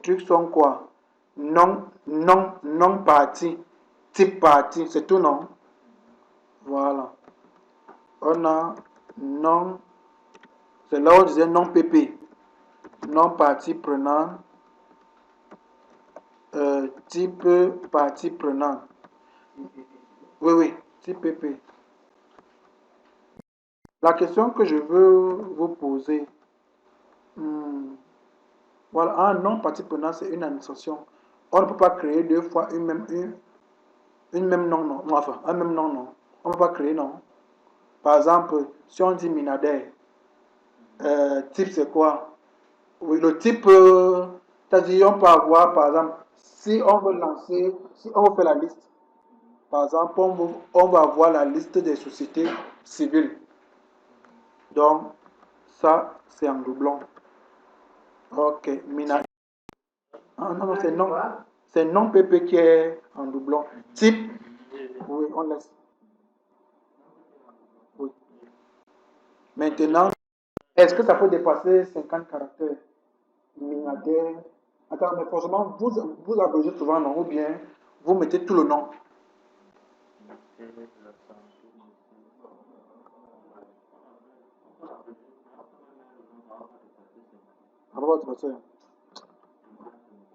trucs sont quoi? Non parti, type parti, c'est tout, non? Voilà. On a non, c'est là où on disait non PP, non partie prenante, type partie prenante. Oui, type PP. La question que je veux vous poser, voilà, un non partie prenante, c'est une administration. On ne peut pas créer deux fois une même non, non, enfin, un même non, non. On ne peut pas créer, non. Par exemple, si on dit Minader, type c'est quoi? Oui, le type, c'est-à-dire on peut avoir, par exemple, si on veut lancer, si on veut faire la liste, par exemple, on va avoir la liste des sociétés civiles. Donc, ça, c'est en doublon. Ok, Minader. Ah non, non, c'est non. C'est non PP qui est en doublon. Type, oui, on laisse. Oui. Maintenant, est-ce que ça peut dépasser 50 caractères? Minader. Attends, mais forcément, vous abrégez souvent, non? Ou bien vous mettez tout le nom. Ah, bah, tu vas faire.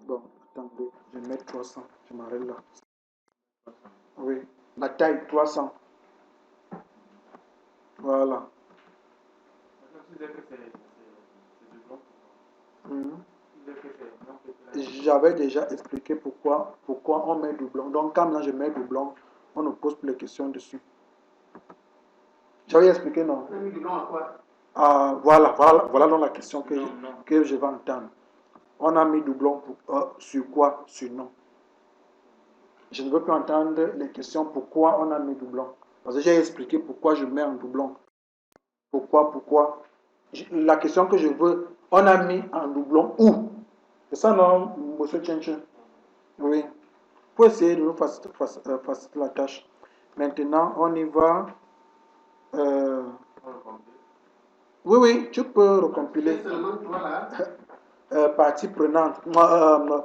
Bon, attendez, je vais mettre 300. Je m'arrête là. Oui, la taille 300. Voilà. Mhm. J'avais déjà expliqué pourquoi on met doublon. Donc, quand là je mets doublon, on ne pose plus les questions dessus. J'avais expliqué, non? On a mis doublon à quoi? Ah, voilà donc la question que je vais entendre. On a mis doublon sur quoi? Sur non. Je ne veux plus entendre les questions pourquoi on a mis doublon. Parce que j'ai expliqué pourquoi je mets en doublon. Pourquoi? La question que je veux, on a mis en doublon où? C'est ça, non, monsieur Tchenchen? Oui. Pour essayer de nous faciliter la tâche. Maintenant, on y va. Euh, oui, tu peux recompiler. Partie prenante.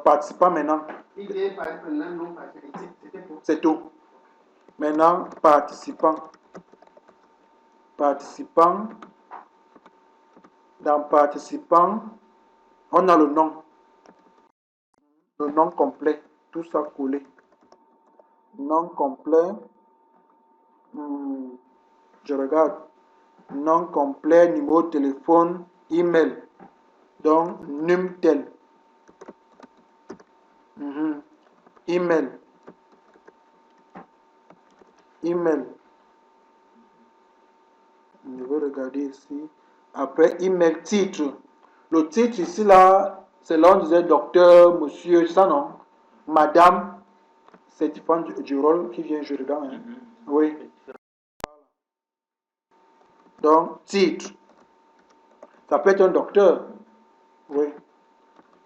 Participant maintenant. C'est tout. Maintenant, participant. Participant. Dans participant, on a le nom. Le nom complet. Tout ça collé. Nom complet. Je regarde. Nom complet, numéro de téléphone, email. Donc, numtel. Email. Email. Je vais regarder ici. Après, email, titre. Le titre ici, là, c'est là où on disait docteur, monsieur, ça non? Madame, c'est différent du rôle qui vient, je regarde. Hein? Oui. Donc, titre. Ça peut être un docteur. Oui.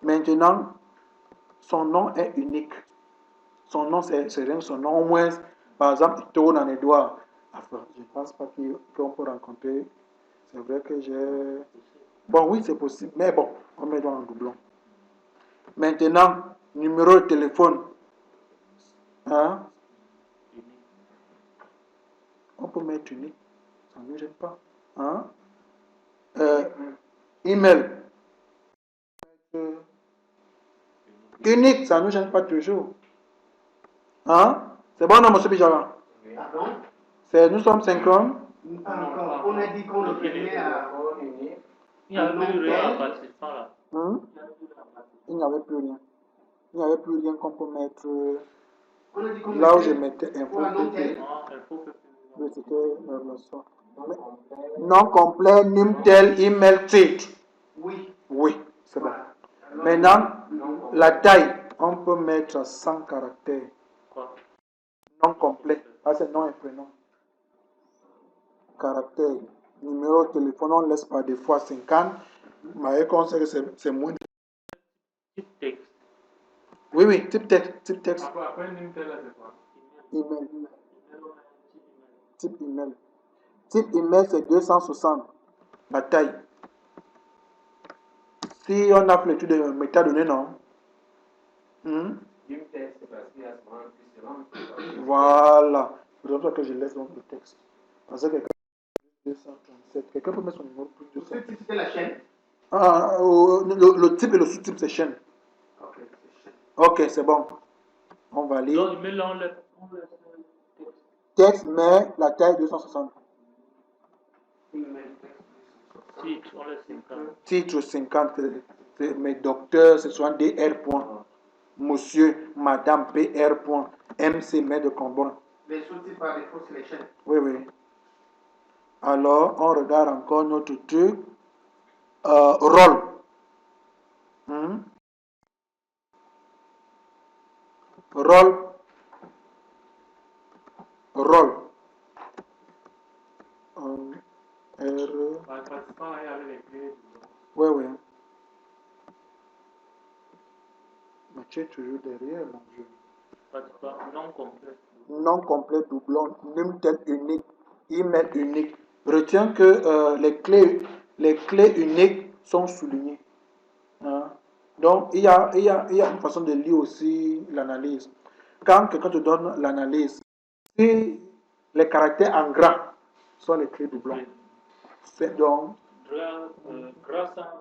Maintenant, son nom est unique. Son nom, c'est rien que son nom. Au moins, par exemple, il tourne en Edouard. Enfin, je ne pense pas qu'on peut rencontrer. C'est vrai que j'ai. Bon, oui, c'est possible. Mais bon, on met dans un doublon. Maintenant, numéro de téléphone. Hein? On peut mettre unique. Ça ne me gêne pas. Hein? Email. Unique, ça ne nous gêne pas toujours. Hein? C'est bon, non, monsieur Bijara? Nous sommes synchrones? Encore. On a dit qu'on le prenait à. Il n'y avait plus rien à participant là. Il n'y avait plus rien. Il n'y avait plus rien qu'on peut mettre. Là où je mettais info PP. Oui, c'était la relation. Nom complet, numtel, email, titre. Oui, c'est bon. Maintenant, la taille, on peut mettre 100 caractères. Nom complet, ça c'est nom et prénom. Caractère, numéro de téléphone, on laisse par des fois 50. Mais on sait que c'est moins. Type texte. Oui, type texte. Après, numtel, c'est quoi? Email. Type email. Type email, c'est 260. La taille. Si on a fait l'étude de métadonnées, non? Voilà. C'est pour ça que je laisse donc le texte. Parce que quelqu'un 237. Quelqu'un peut mettre son numéro plus Ce 237. type, c'était la chaîne. Le type et le sous-type, c'est chaîne. Ok, c'est chaîne. Ok, c'est bon. On valide. Donc, mais là, on laisse Texte, mais la taille 260. titre, on laisse 50. Titre 50. Mes docteurs, ce soit DR. Point. Monsieur, Madame PR. Point. MC, maître de Combon. Les sous-types par défaut, c'est les chaînes. Oui, oui. Alors, on regarde encore notre truc. Rôle. Rôle. Rôle. R. Participant, il y avait les clés. Oui, oui. Mais tu es toujours derrière, mon Dieu. Participant non complet. Nom complet doublon, numtel unique, email unique. Retiens que les clés uniques sont soulignées. Hein. Donc, il y a une façon de lire aussi l'analyse. Quand quelqu'un te donne l'analyse, si les caractères en gras sont les clés doublons, c'est donc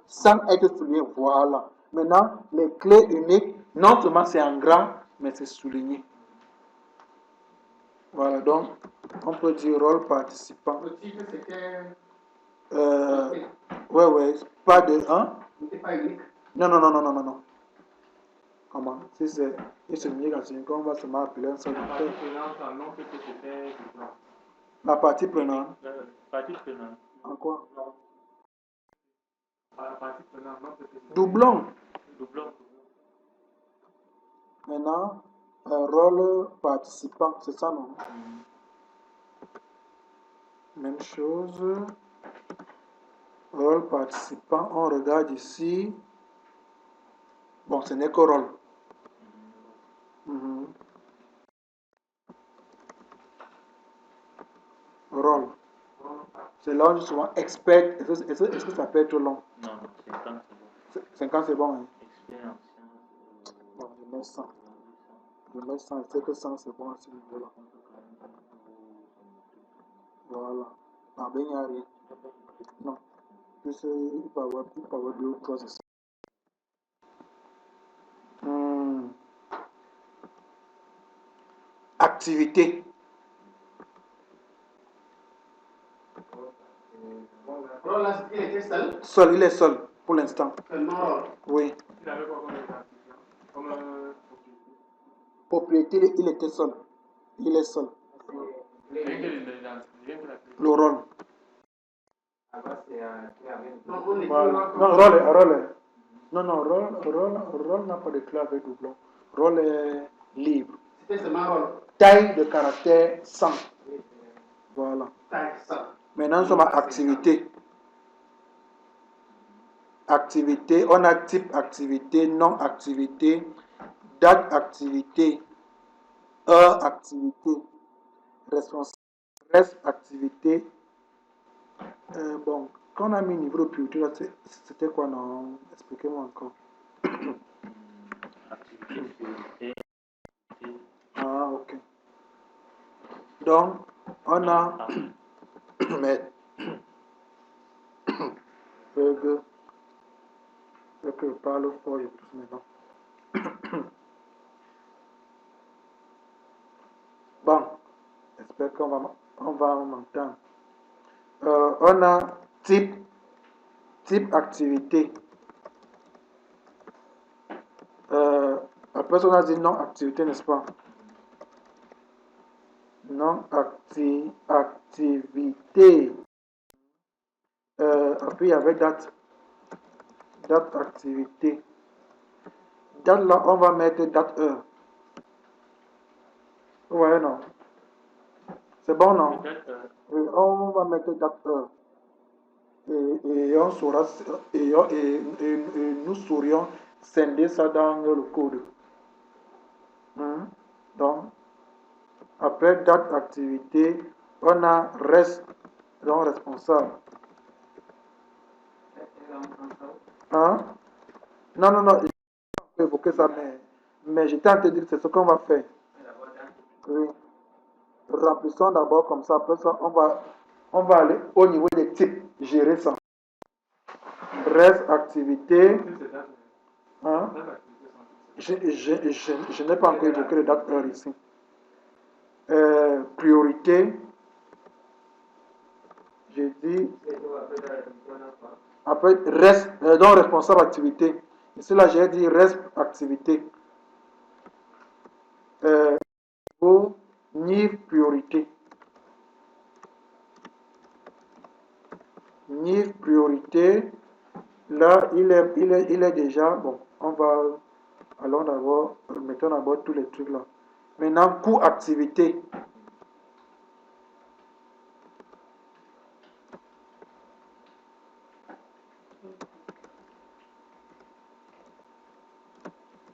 sans être souligné, voilà. Maintenant, les clés uniques, non seulement c'est en gras, mais c'est souligné. Voilà, donc, on peut dire rôle participant. Le titre, c'était. Ouais, pas de 1. C'était pas unique. Non. Comment? Si c'est unique en signe, on va seulement appeler un seul La docteur. partie prenante, non, c'était doublon. La partie prenante. Partie prenante. En quoi? Non. La partie prenante, non, c'était Doublon. Doublon. Maintenant, rôle participant, c'est ça, non? Même chose. Rôle participant, on regarde ici. Bon, ce n'est que rôle. Rôle. C'est là où je suis souvent expert. Est-ce que ça peut être long? Non, 50 c'est bon. 50 c'est bon, hein? Expérience. Bon, je mets 100. Je mets 100, je sais que 100 c'est bon à ce niveau-là. Voilà. Ah ben, il n'y a rien. Non. Plus il peut avoir 2 ou 3, c'est ça. Activité. Rôle là, il était seul. Seul, il est seul pour l'instant. Seulement rôle. Oui. Il avait quoi comme identifiant? Comme Propriété, il était seul. Il est seul. rien que l'identifiant. Le rôle. Non, on est Voilà. Non, rôle. Rôle n'a pas de clé avec doublon. Rôle est libre. C'était seulement rôle. Taille de caractère 100. Voilà. Taille 100. Maintenant, nous sommes à activité. Activité, on a type activité, non activité, date activité, heure activité, responsable, reste activité. Bon, quand on a mis niveau de priorité, c'était quoi, non? Expliquez-moi encore. Activité. Ah, ok. Donc, on a. Mais. Burger. Je que je parle fort et tout maintenant. Bon, j'espère qu'on va m'entendre. On a type activité. Après, on a dit non activité, n'est-ce pas? Non activité. Après, il y avait date activité. Date là, on va mettre date heure. Vous voyez, non? C'est bon, non? Oui, on va mettre date heure. Et on saura, et nous saurions scinder ça dans le code. Donc, après date activité, on a reste, donc responsable. Hein? Non, je peux évoquer ça, mais Mais j'étais en train de dire, c'est ce qu'on va faire. Oui. Remplissons d'abord comme ça, après ça, on va aller au niveau des types, gérer ça. Reste activité. Hein? Je n'ai pas encore évoqué les dates heures ici. Priorité. J'ai dit. Après, reste, donc responsable activité. Ici, là, j'ai dit reste activité. Niveau priorité. Niveau priorité. Là, il est déjà. Bon, on va. Allons d'abord, mettons d'abord tous les trucs là. Maintenant, coût activité.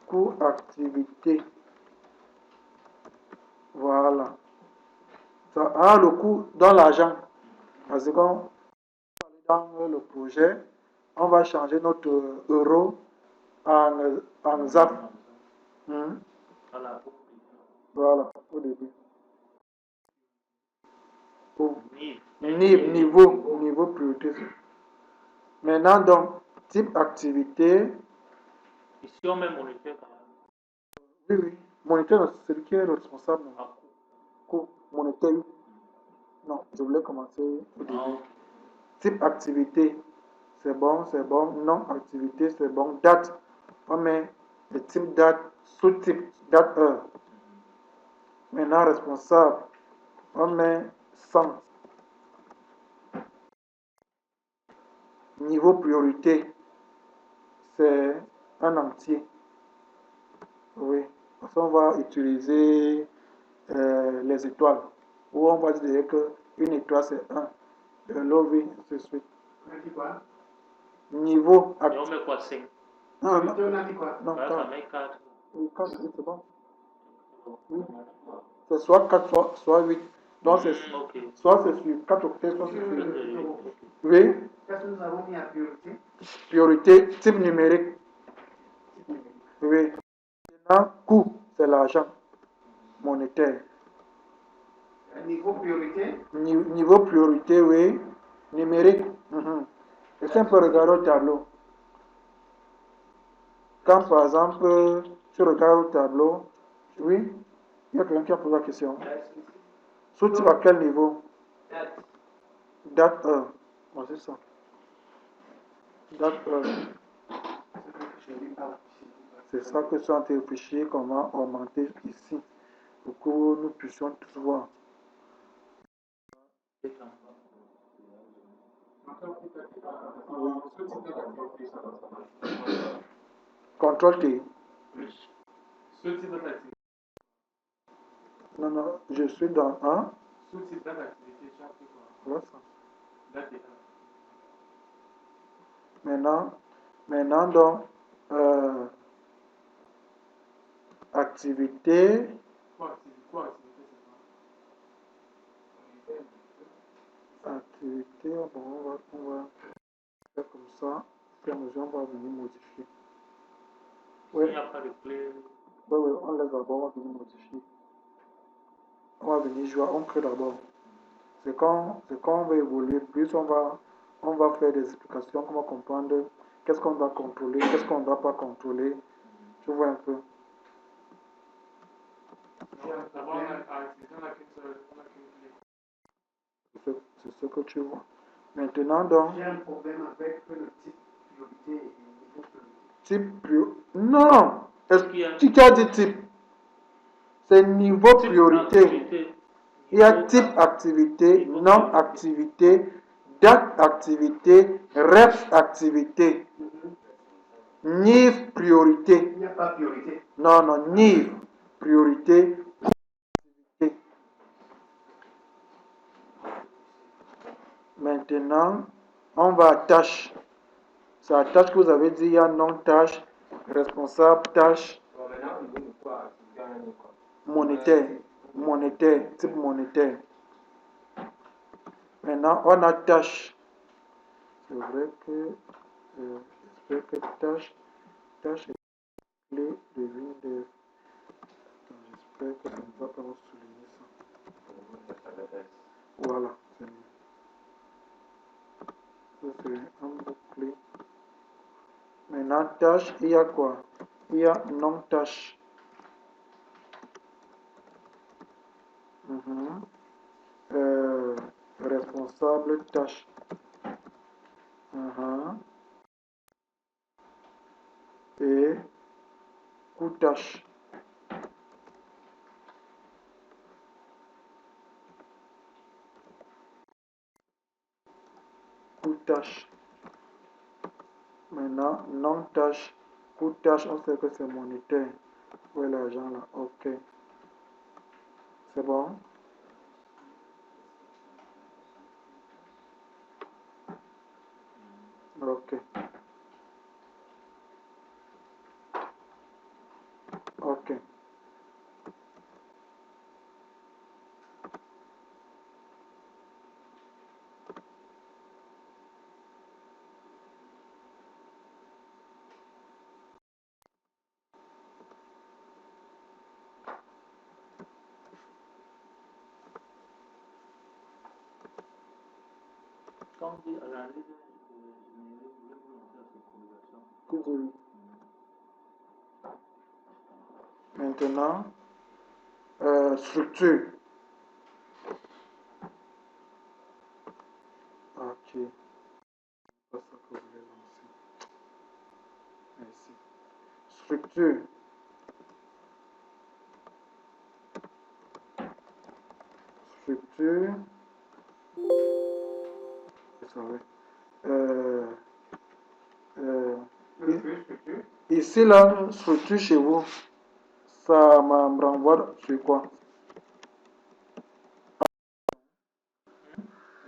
Coût activité. Voilà. Ça a le coût dans l'argent. Parce que dans le projet, on va changer notre euro en ZAF. Voilà, au début. Niveau priorité. Maintenant, donc, type activité. Ici, on met moniteur. Oui, oui. Moniteur, c'est celui qui est responsable. Coût. Moniteur. Non, je voulais commencer au début. Type activité. C'est bon, c'est bon. Non, activité, c'est bon. Date. On met le type date, sous-type date heure. Maintenant, responsable. On met 100. Niveau priorité, c'est un entier. Oui. Parce qu'on va utiliser les étoiles. Ou on va dire qu'une étoile, c'est 1. Le LOV, ainsi de suite. Niveau Et on met quoi, 5? Non, Non, non, Ça 4. met 4. Oui, 4, c'est bon. Oui. C'est soit 4, soit 8. Donc, c'est soit c'est sur 4 octets, soit c'est sur 8. Oui. Qu'est-ce que nous avons mis à priorité? Priorité, type numérique. Oui. Maintenant, coût, c'est l'argent monétaire. Niveau priorité? Niveau priorité, oui. Numérique. Est-ce qu'on peut regarder au tableau? Quand, par exemple, tu regardes au tableau, oui, il y a quelqu'un qui a posé la question. Sous-type à quel niveau? Date heure. Oh, c'est ça. Date heure. C'est ça que je suis en train de réfléchir comment augmenter ici pour que nous puissions tous voir. Contrôle T. Ce type d'activité. Non, non, je suis dans un. Ce type d'activité, tu as fait quoi? Voilà ça. D'accord. Maintenant donc, activité. Quoi activité, c'est quoi? Activité, bon, on va faire comme ça. Puis à mesure, on va venir modifier. Oui. Il n'y a pas de clé. Oui, on laisse d'abord, on va venir modifier. On va venir jouer, on crée d'abord. C'est quand on va évoluer, plus on va faire des explications, on va comprendre qu'est-ce qu'on doit contrôler, qu'est-ce qu'on ne doit pas contrôler. Tu vois un peu. C'est ce que tu vois. Maintenant, donc. J'ai un problème avec le type priorité et niveau priorité. Type priorité. Non! Est-ce qui a dit type? C'est niveau priorité. Il y a type activité, non activité, date activité, reps activité. Niveau priorité. Il n'y a pas priorité. Non, non, niveau priorité. Maintenant, on va à tâche. C'est la tâche que vous avez dit, il y a non-tâche, responsable, tâche, monétaire, type monétaire. Maintenant, on a tâche. C'est vrai que, j'espère que tâche est clé de l'une des tâche, il y a quoi? Il y a non-tâche. Responsable tâche. Et coup-tâche. Coup-tâche. Maintenant, non-tâche. Coup-tâche, on sait que c'est monétaire. Où est l'argent là? Ok. C'est bon? Ok. Ok. Quand on dit analyse, je voulais vous lancer la synchronisation. Toujours. Maintenant, structure. Ok. C'est ça que je voulais lancer. Merci. Structure. Structure. Ça va. Ici, là, structure chez vous, ça me renvoie sur quoi?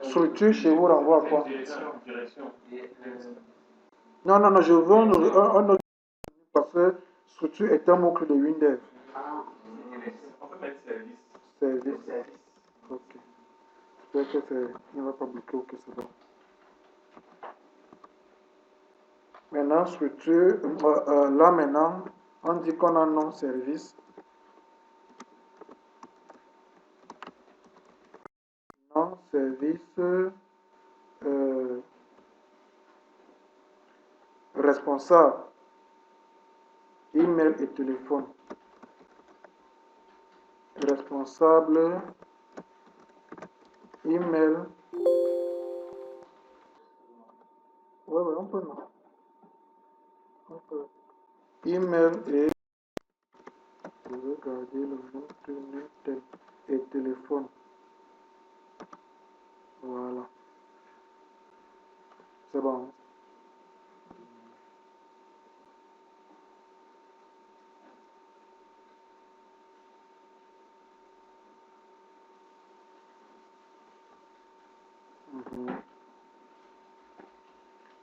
Structure chez vous renvoie à quoi? Direction. Non, non, non, je veux un autre parce que structure est un mot-clé de Windows. On peut mettre service. Service. Ok. J'espère que c'est. Il ne va pas bloquer. Ok, c'est bon. Maintenant, structure. Là, maintenant, on dit qu'on a nom service. Nom service. Responsable. Email et téléphone. Responsable. Email. Ouais, on peut, non. On peut. Email et. Je vais garder le nom de et téléphone. Voilà. C'est bon.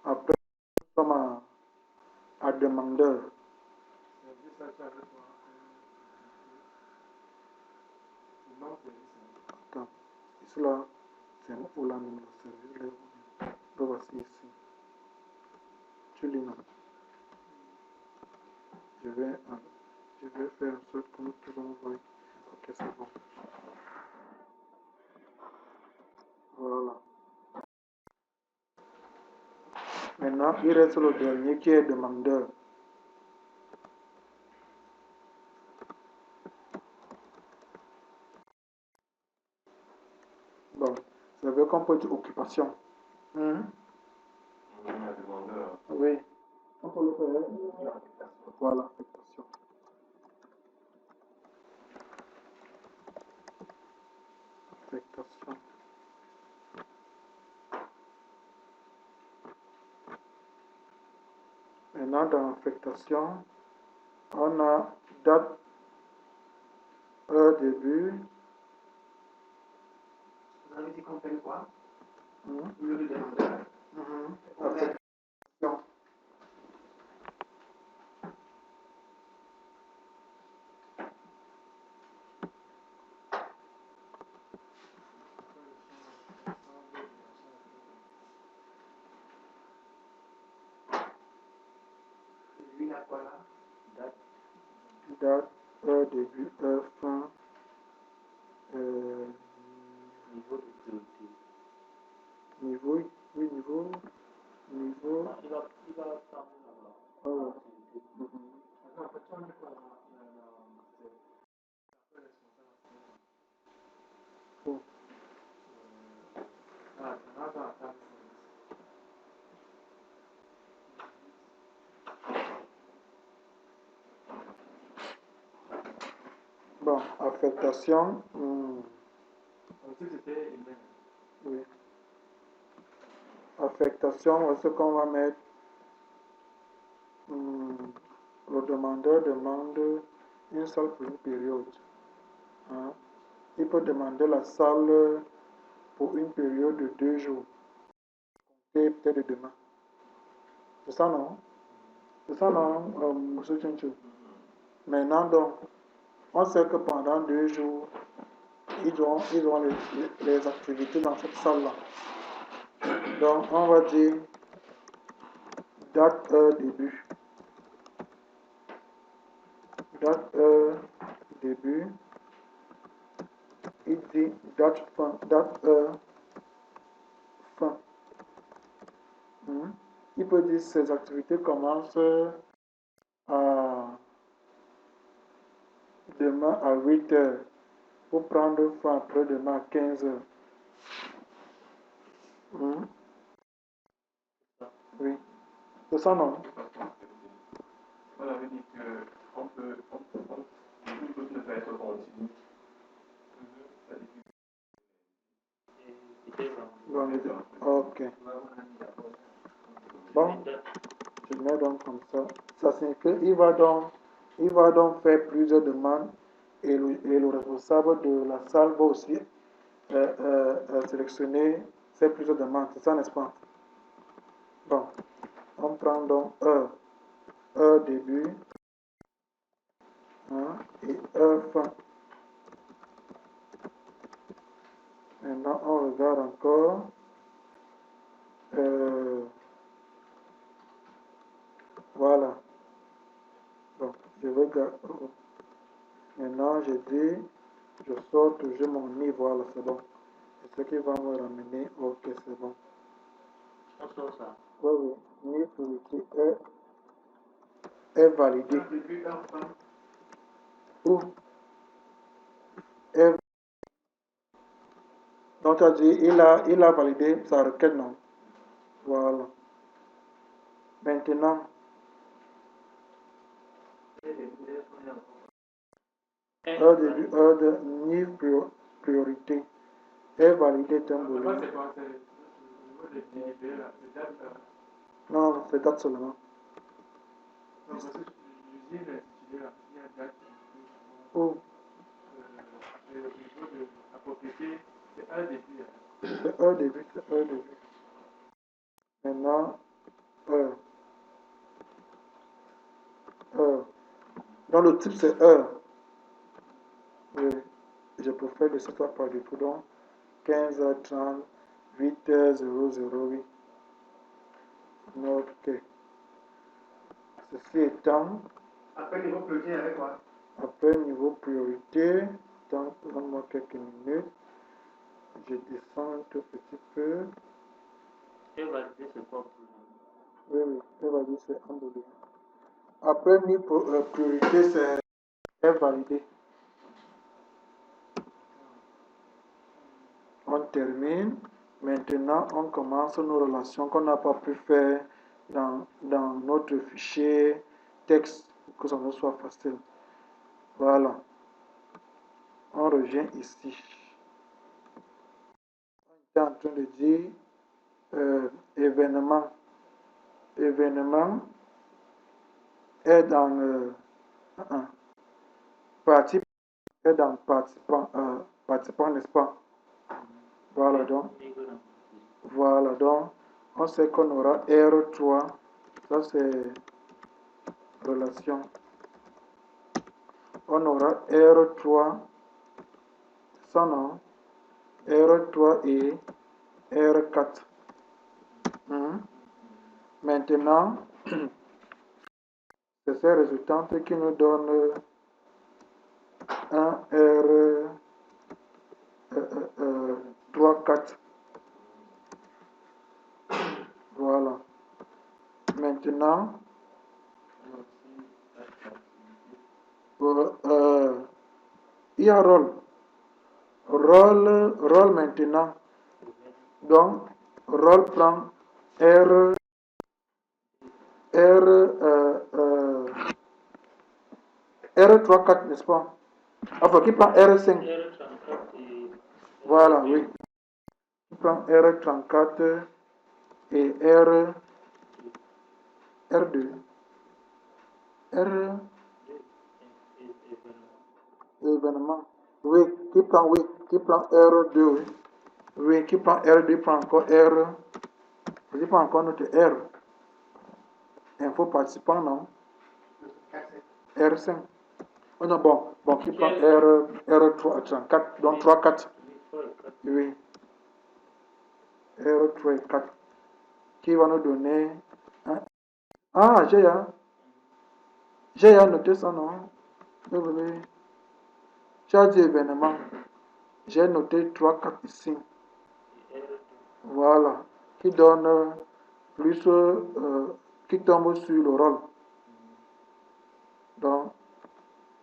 Après, nous sommes à demandeur. Attends, ici là, c'est où là même le service là. Le voici ici. Tu lis non. Je vais faire en sorte que nous pouvons voir. Ok, c'est bon. Voilà. Maintenant, il reste le dernier qui est demandeur. Bon, ça veut qu'on peut dire occupation. Oui. On peut le faire. Voilà, affectation. Affectation. Maintenant, dans l'affectation, on a date, heure, début. Vous avez dit qu'on fait quoi? Le demandeur. Affectation. Lui, il a quoi là? Date, heure, début, heure, fin. Niveau de priorité. Niveau, oui, niveau. Il va prendre là-bas. Ouais. Mhm. Non, facciamo anche Oh. another time. Bon, affectation. Aussi, c'était humain. Oui. Affectation, ce qu'on va mettre. Le demandeur demande une salle pour une période. Hein. Il peut demander la salle pour une période de 2 jours. Et peut-être demain. C'est ça, non? C'est ça, non, monsieur Tchinchou? Maintenant, donc, on sait que pendant 2 jours, ils ont les activités dans cette salle-là. Donc, on va dire date, heure, début. Date, heure, début. Il dit date, fin. Date, heure, fin. Il peut dire ces activités commencent à demain à 8 heures pour prendre fin après-demain à 15 heures. Oui. C'est ça, non? On avait dit qu'on peut, tout peut ne pas être continu. Ok. Bon, je mets donc comme ça. Ça signifie qu'il va donc faire plusieurs demandes et le responsable de la salle va aussi sélectionner ces plusieurs demandes. C'est ça, n'est-ce pas? Bon, on prend donc heure début et heure fin. Maintenant, on regarde encore. Voilà. Donc, je vais garder. Maintenant, je dis, je sors toujours mon nid. Voilà, c'est bon. C'est ce qui va me ramener. Ok, c'est bon. On sort ça. Oui, oui. Nid priorité est validé. Où? Est... Donc, tu as dit, il a validé sa requête, non? Voilà. Maintenant, heure début, heure de nid priorité est validé Tembolé. C'est quoi? C'est au niveau des délibérés, là. C'est date. Non, c'est date seulement. Non, parce que l'usine est située là. Il y a date. Où? Au niveau de la propriété, c'est un début. C'est heure début, c'est heure début. Maintenant, heure. Heure. Dans le type, c'est heure. Oui. Je préfère le ce soit par défaut. Donc, 15h30, 8h00, oui. Ok. Ceci étant, Après, niveau priorité, avec quoi? après niveau priorité, donc, donne-moi quelques minutes. Je descends un tout petit peu. Et valider, c'est quoi? Oui, oui, elle va dire c'est emboulé. Après niveau priorité, c'est validé. On termine. Maintenant, on commence nos relations qu'on n'a pas pu faire dans notre fichier texte pour que ça nous soit facile. Voilà. On revient ici. On est en train de dire événement. Événement est dans participant, est dans participant, n'est-ce pas? Voilà donc. Voilà donc. On sait qu'on aura R3. Ça c'est relation. On aura R3. Ça non. R3 et R4. Maintenant, c'est ces résultantes qui nous donnent un R3, 4. Voilà. Maintenant, il y a rôle. Rôle maintenant. Donc, rôle prend R, R34, n'est-ce pas? Enfin, qui prend R5. Voilà, oui. Qui prend R34 et R2. Événement. Oui, qui prend R2, oui. Oui, qui prend R2, prend encore R. Qui prend encore notre R. Info participant, non? R5. Oh non, bon, qui prend R34, donc 3, 4. Oui. R3 et 4. Qui va nous donner. Ah, j'ai noté ça, non? Oui. J'ai dit événement. J'ai noté 3, 4 ici. Voilà. Qui donne plus. Qui tombe sur le rôle. Donc,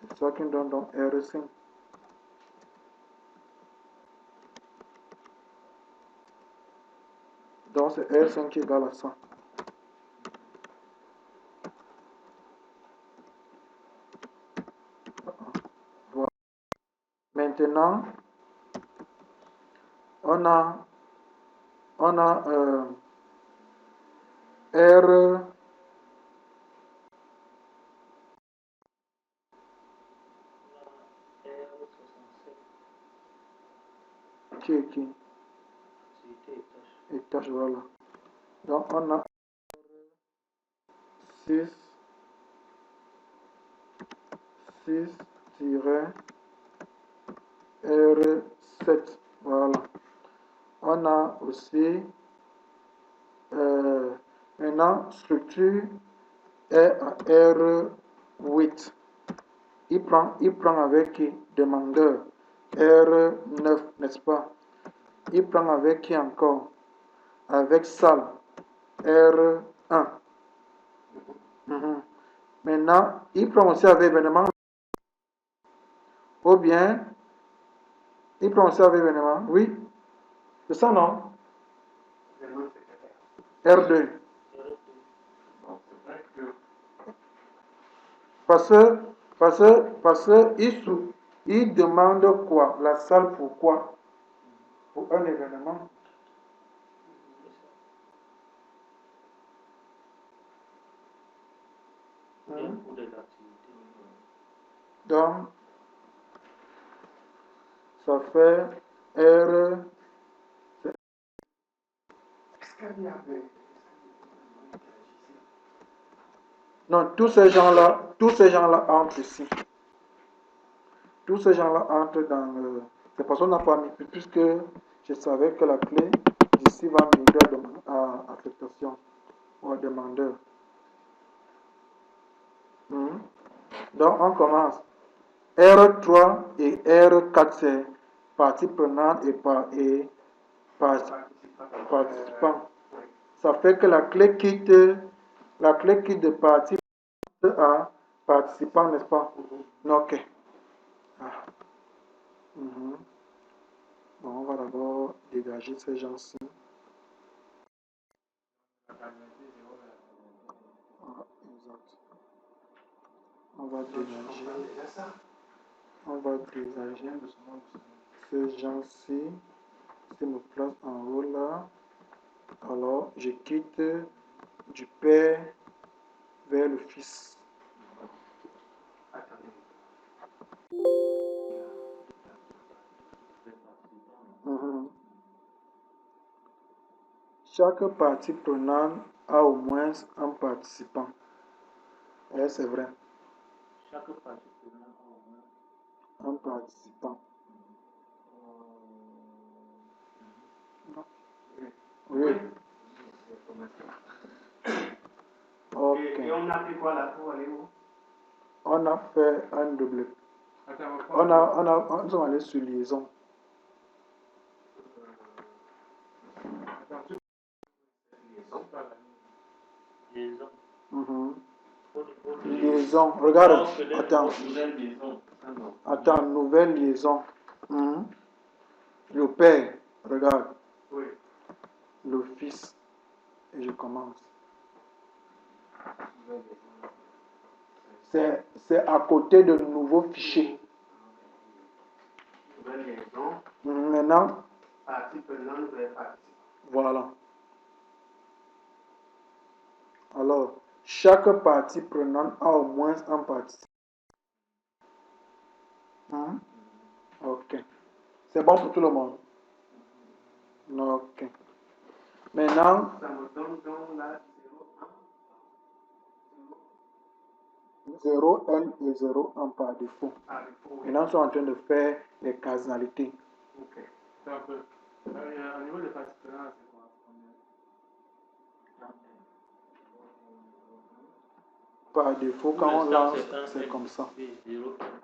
c'est ça qui donne donc R5. Donc, c'est R5 qui est égal à 100. Voilà. Maintenant, on a R qui et tâche, voilà. Donc, on a 6 R7. Voilà. On a aussi maintenant structure est à R8. Il prend avec qui? Demandeur. R9, n'est-ce pas? Il prend avec qui encore? Avec salle. R1. Maintenant, il prend aussi avec événement. Ou bien, il prend aussi avec événement. Oui. C'est ça, non? R2. Parce que il demande quoi? La salle pour quoi? Pour un événement. Donc, ça fait R. Non, tous ces gens-là entrent ici. Tous ces gens-là entrent dans le. C'est parce qu'on n'a pas mis, puisque je savais que la clé ici va migrer à affectation ou à demandeur. Donc, on commence. R3 et R4, c'est partie prenante et participant. Ça fait que la clé quitte de partie à participant, n'est-ce pas? Ok. Ah. Bon, on va d'abord dégager ces gens-ci. Ah, exact. On va dégager ces gens-ci. Je me place en haut là. Alors, je quitte du Père vers le Fils. Chaque partie prenante a au moins un participant. Et c'est vrai. Chaque partie prenante a au moins un participant. Oui. Ok. Et on a fait quoi là pour aller où? On a fait un double. Nous sommes allés sur liaison. Liaison. Regarde. Attends. Attends, nouvelle liaison. Le père, regarde. Oui. Le fils. Et je commence. C'est à côté de nouveaux fichiers. Nouvelle liaison. Maintenant. Partie prenante, nouvelle partie. Voilà. Alors, chaque partie prenante a au moins un participant. Ok. C'est bon pour tout le monde? Ok. Maintenant, ça me donne donc là 0, 1 et 0, 1 par défaut. Maintenant, nous sommes en train de faire les causalités. Ok. C'est un peu. Au niveau des parties prenantes, c'est quoi? Par défaut, quand on lance, c'est comme ça.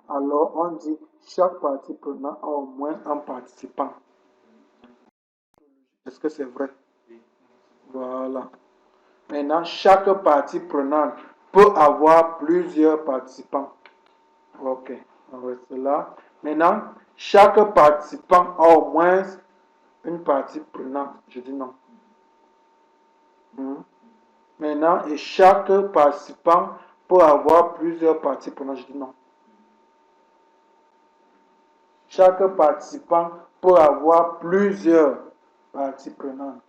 Alors, on dit chaque partie prenante a au moins un participant. Est-ce que c'est vrai? Voilà. Maintenant, chaque partie prenante peut avoir plusieurs participants. Ok, on reste là. Maintenant, chaque participant a au moins une partie prenante. Je dis non. Maintenant, et chaque participant peut avoir plusieurs parties prenantes. Je dis non. Chaque participant peut avoir plusieurs parties prenantes.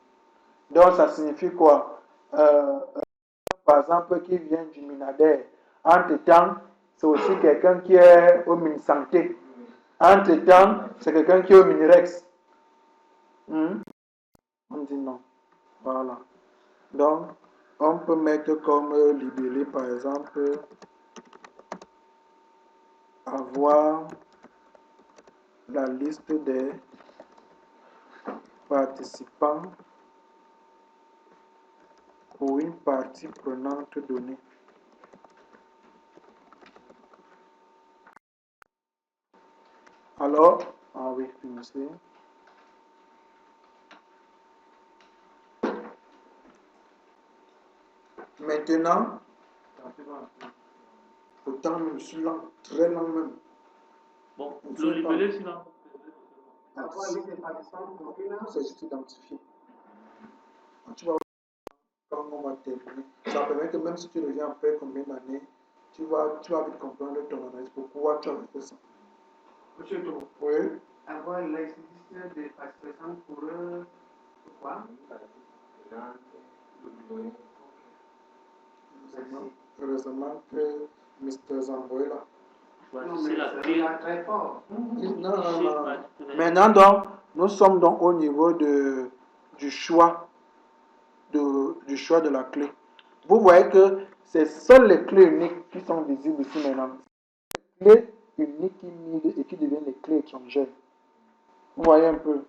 Donc, ça signifie quoi? Par exemple, qui vient du Minadère. Entre-temps, c'est aussi quelqu'un qui est au Mini-Santé. Entre-temps, c'est quelqu'un qui est au Minirex. On dit non. Voilà. Donc, on peut mettre comme libellé, par exemple, avoir la liste des participants pour une partie prenante donnée. Alors, ah oui, finissez. Maintenant, autant je suis lent, très lent même. Bon, le libellé, c'est là. C'est juste identifié. Tu vas quand on va terminer. Ça permet que même si tu reviens après combien d'années, tu vas vite comprendre ton analyse. Pourquoi tu as fait ça? Monsieur Tour. Oui. Avoir la liste des participants pour quoi? Heureusement que Mr. Zambo est là. Non, mais c'est là très fort. Non. Maintenant, donc, nous sommes donc au niveau du choix de la clé. Vous voyez que c'est seules les clés uniques qui sont visibles ici maintenant. Les clés uniques qui migrent et qui deviennent les clés étrangères. Vous voyez un peu.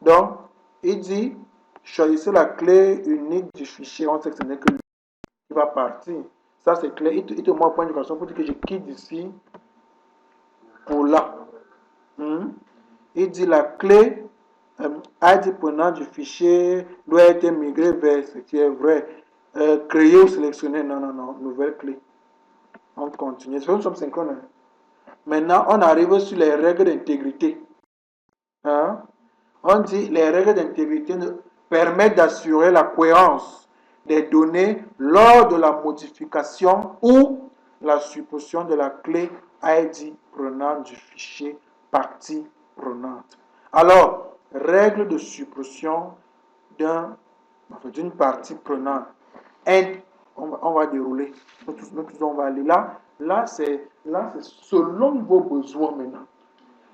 Donc, il dit, choisissez la clé unique du fichier. On sait que ce n'est que lui qui va partir. Ça, c'est clair. Il te met un point d'indication pour dire que je quitte d'ici pour là. Il dit la clé ID prenant du fichier doit être migrée vers ce qui est vrai. Créer ou sélectionner, non, nouvelle clé. On continue. C'est nous sommes synchrones. Maintenant, on arrive sur les règles d'intégrité. On dit les règles d'intégrité permettent d'assurer la cohérence des données lors de la modification ou la suppression de la clé ID prenante du fichier partie prenante. Alors, règle de suppression d'une partie prenante. On va dérouler. Nous tous, on va aller là. Là, c'est selon vos besoins maintenant.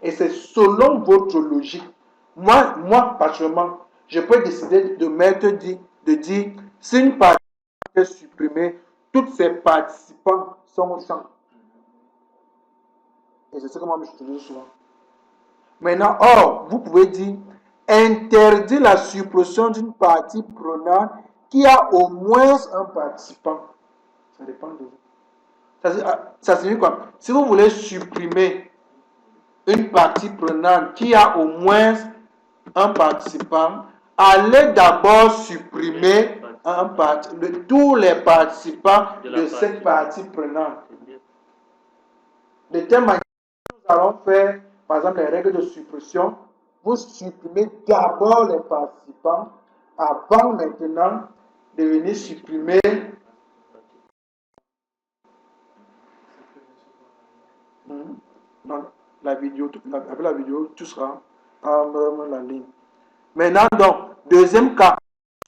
Et c'est selon votre logique. Moi, particulièrement, je peux décider de dire, si une partie est supprimée, tous ces participants sont au champ. Et c'est ce que moi, je dis souvent. Maintenant, vous pouvez dire, interdire la suppression d'une partie prenante qui a au moins un participant. Ça dépend de vous. Ça signifie quoi? Si vous voulez supprimer une partie prenante qui a au moins un participant, allez d'abord supprimer tous les participants de cette partie prenante. De telle manière, allons faire, par exemple, les règles de suppression. Vous supprimez d'abord les participants avant maintenant de venir supprimer. Non, la vidéo, avec la vidéo, tout sera en la ligne. Maintenant, donc, deuxième cas,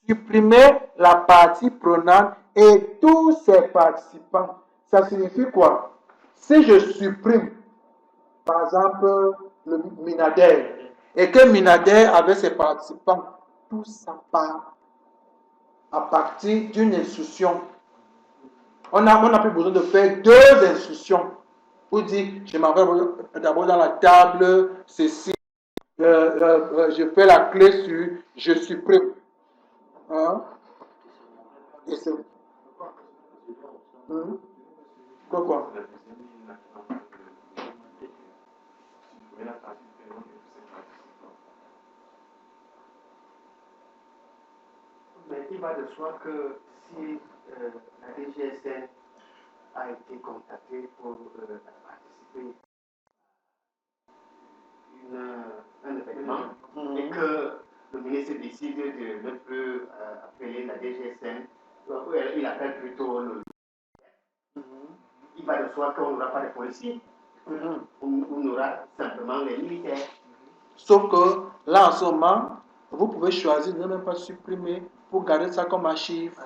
supprimer la partie prenante et tous ses participants. Ça signifie quoi? Si je supprime, par exemple, le Minader, et que Minader avait ses participants, tout ça part à partir d'une instruction. On n'a plus besoin de faire deux instructions. Pour dire, je m'en vais d'abord dans la table, ceci, je fais la clé sur, je supprime. Hein? Et c'est... Quoi? Mais il va de soi que si la DGSN a été contactée pour participer à un événement et que le ministre décide de ne plus appeler la DGSN, il appelle plutôt le... Il va de soi qu'on n'aura pas de policiers, on aura simplement les militaires. Sauf que là, en ce moment, vous pouvez choisir de ne même pas supprimer pour garder ça comme archive.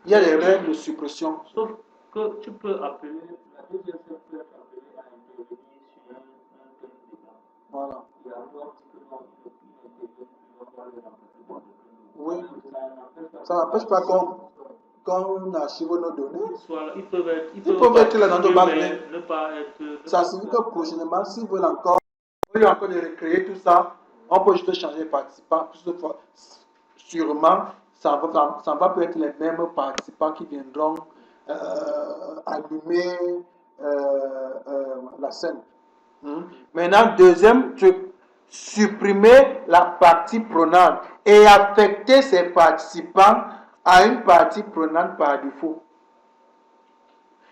Il y a des règles de suppression. Sauf que tu peux appeler, la DGSN peut être appelée à intervenir sur un thème débat. Voilà. Il y a un petit peu oui. Ça n'empêche pas qu'on archive nos données. Ils peuvent être là dans nos bases. Ne pas être. Ça signifie que prochainement, s'ils veulent encore de recréer tout ça, on peut juste changer les participants. Sûrement, ça va peut être les mêmes participants qui viendront animer la scène. Maintenant, deuxième truc, supprimer la partie prenante et affecter ces participants à une partie prenante par défaut.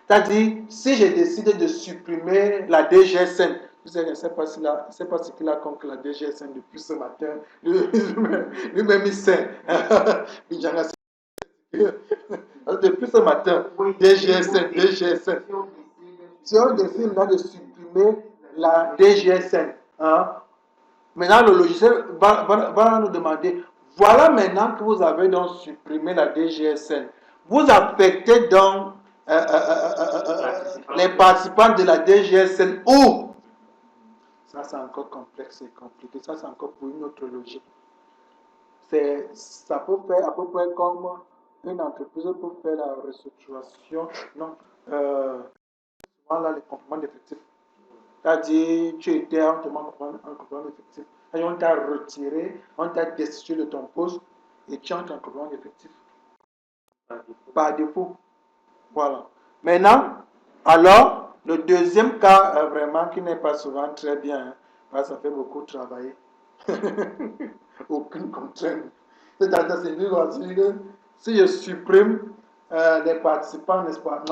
C'est-à-dire, si je décide de supprimer la DGSN, je ne sais pas ce qu'il a contre la DGSN depuis ce matin, lui-même il sait. Depuis ce matin, DGSN. Si on décide là de supprimer la DGSN, maintenant le logiciel va nous demander, voilà maintenant que vous avez donc supprimé la DGSN, vous affectez donc les participants de la DGSN où? Ça c'est encore complexe et compliqué, ça c'est encore pour une autre logique. Ça peut faire à peu près comme une entreprise peut faire la restructuration, non, souvent là les compléments d'effectifs. C'est-à-dire, tu étais en complément d'effectif. On t'a retiré, on t'a destitué de ton poste et tu entres en complément d'effectif. Par défaut. Voilà. Maintenant, alors, le deuxième cas, vraiment, qui n'est pas souvent très bien, parce que ça fait beaucoup travailler. Aucune contrainte. C'est-à-dire, si je supprime les participants, n'est-ce pas?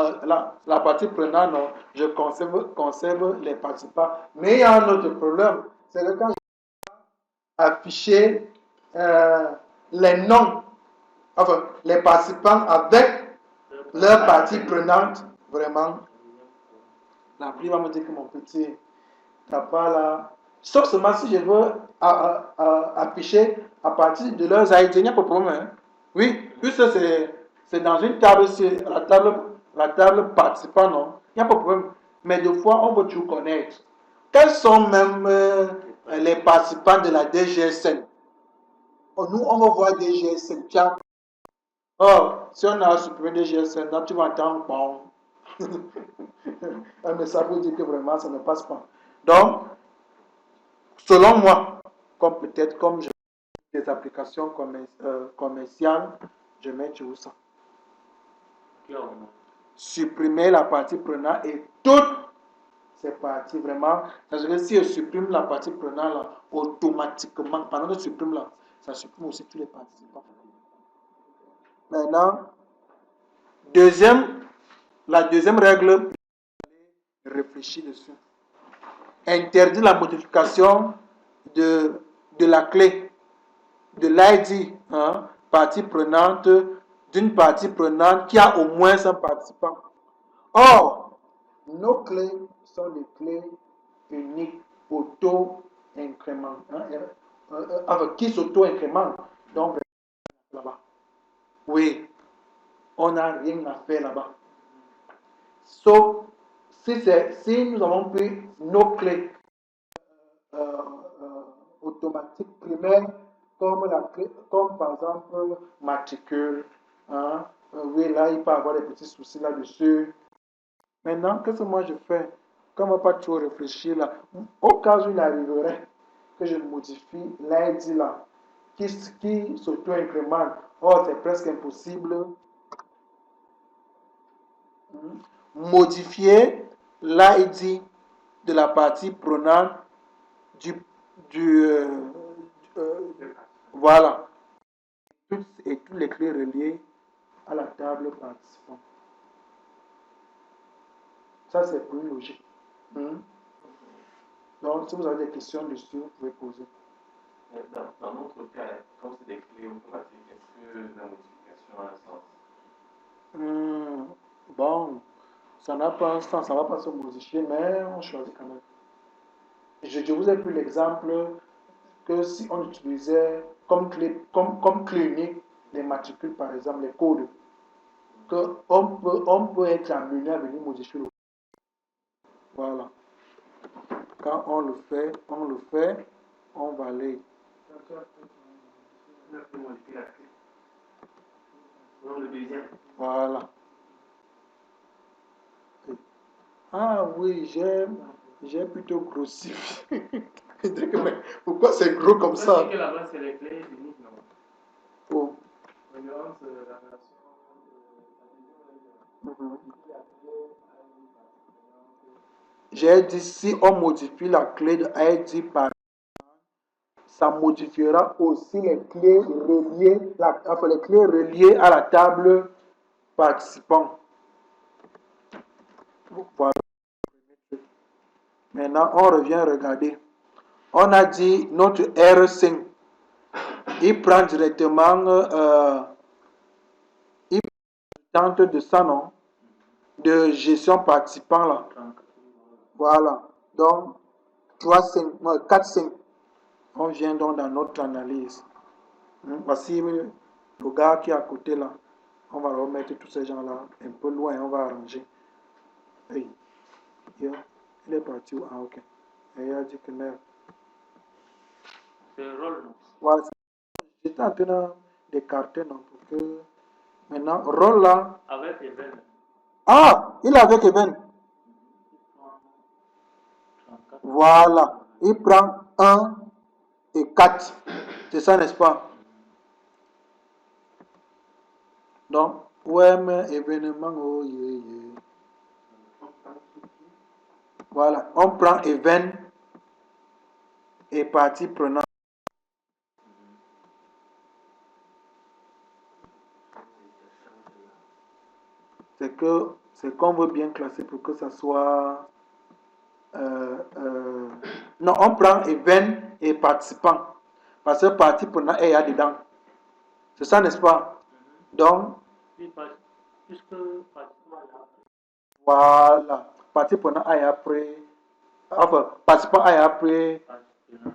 La partie prenante, non, je conserve les participants. Mais il y a un autre problème, c'est que quand je afficher les noms, enfin, les participants avec leur partie prenante, vraiment, l'appli va me dire que mon petit, t'as pas là. Sauf seulement si je veux afficher à partir de leurs ID, il n'y a pas de problème. Hein? Oui, puisque c'est dans une table, c'est la table participant, non, il n'y a pas de problème. Mais des fois, on veut tout connaître. Quels sont même les participants de la DGSN? Nous, on va voir DGSN. Tiens. Oh, si on a supprimé DGSN, là, tu vas entendre bon. Mais ça veut dire que vraiment, ça ne passe pas. Donc, selon moi, peut-être comme je fais des applications commerciales, je mets tout ça. Supprimer la partie prenante et toutes ces parties, vraiment. C'est-à-dire que si je supprime la partie prenante, là, automatiquement, pendant que je supprime là, ça supprime aussi tous les participants. Maintenant, la deuxième règle, réfléchir dessus. interdit la modification de la clé, de l'ID, hein, partie prenante, d'une partie prenante qui a au moins un participant. Or, nos clés sont des clés uniques auto-incrémentent, hein, qui s'auto-incrémentent. Donc, là-bas. Oui, on n'a rien à faire là-bas. Sauf si nous avons pris nos clés automatiques primaires, comme par exemple matricule, hein, oui, là, il peut y avoir des petits soucis là-dessus. Maintenant, qu'est-ce que moi je fais? Comme on va pas trop réfléchir là, au cas où il arriverait que je modifie l'ID là, qui s'auto-incrémente, or c'est presque impossible. Modifier l'ID de la partie prenante du voilà, et toutes les clés reliées à la table participant. Ça, c'est pour une logique. Donc, si vous avez des questions dessus, vous pouvez poser. Dans notre cas, comme c'est des clés automatiques, est-ce que la modification a un sens? Bon, ça n'a pas un sens, ça ne va pas se modifier, mais on choisit quand même. Je vous ai pris l'exemple que si on utilisait comme clé unique les matricules, par exemple, les codes, on peut être amené à venir modifier le code. Voilà. Quand on le fait, on valide. On peut modifier la clé. Dans le deuxième. Voilà. Ah oui, j'ai plutôt grossi. Pourquoi c'est gros comme ça? Que là-bas, c'est les clés uniques, non? Oh. La relation J'ai dit si on modifie la clé de ID par ça modifiera aussi les clés reliées, les clés reliées à la table participant. Voilà. Maintenant, on revient regarder. On a dit notre R5. Il prend directement, il tente de ça, non? De gestion participant là. Voilà. Donc, 4, 5. On vient donc dans notre analyse. Voici le gars qui est à côté là. On va remettre tous ces gens-là un peu loin, on va arranger. Hey. Il est parti où? Ah, ok. Et il a dit que merde. c'est le rôle, non? Voilà. J'étais en train d'écarter, non, pour que. Maintenant, rôle là. Avec Even. Ah, il est avec Even. Voilà. Il prend 1 et 4. C'est ça, n'est-ce pas? Donc, ouais, mais événement, oh yeah, yeah. Voilà. On prend Even et partie prenante. C'est qu'on veut bien classer pour que ça soit. Non, on prend event et participant. Parce que partie prenant est là dedans. C'est ça, n'est-ce pas? Donc, Puisque participant là. Voilà. Partie prenant est après. Enfin, participant est après.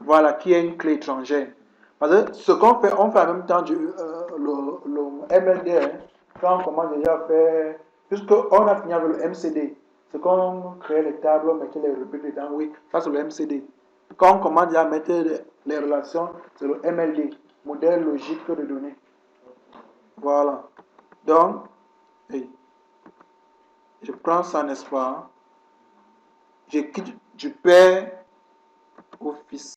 Voilà, qui est une clé étrangère. Parce que ce qu'on fait, on fait en même temps le MLD. Hein, quand on commence déjà à faire. Puisqu'on a fini avec le MCD. C'est qu'on crée les tables, on mettait les rubriques dedans. Oui, ça c'est le MCD. Quand on commence déjà à mettre les relations, c'est le MLD. Modèle logique de données. Voilà. Donc, hey, je prends ça, n'est-ce pas? Je quitte du père au fils.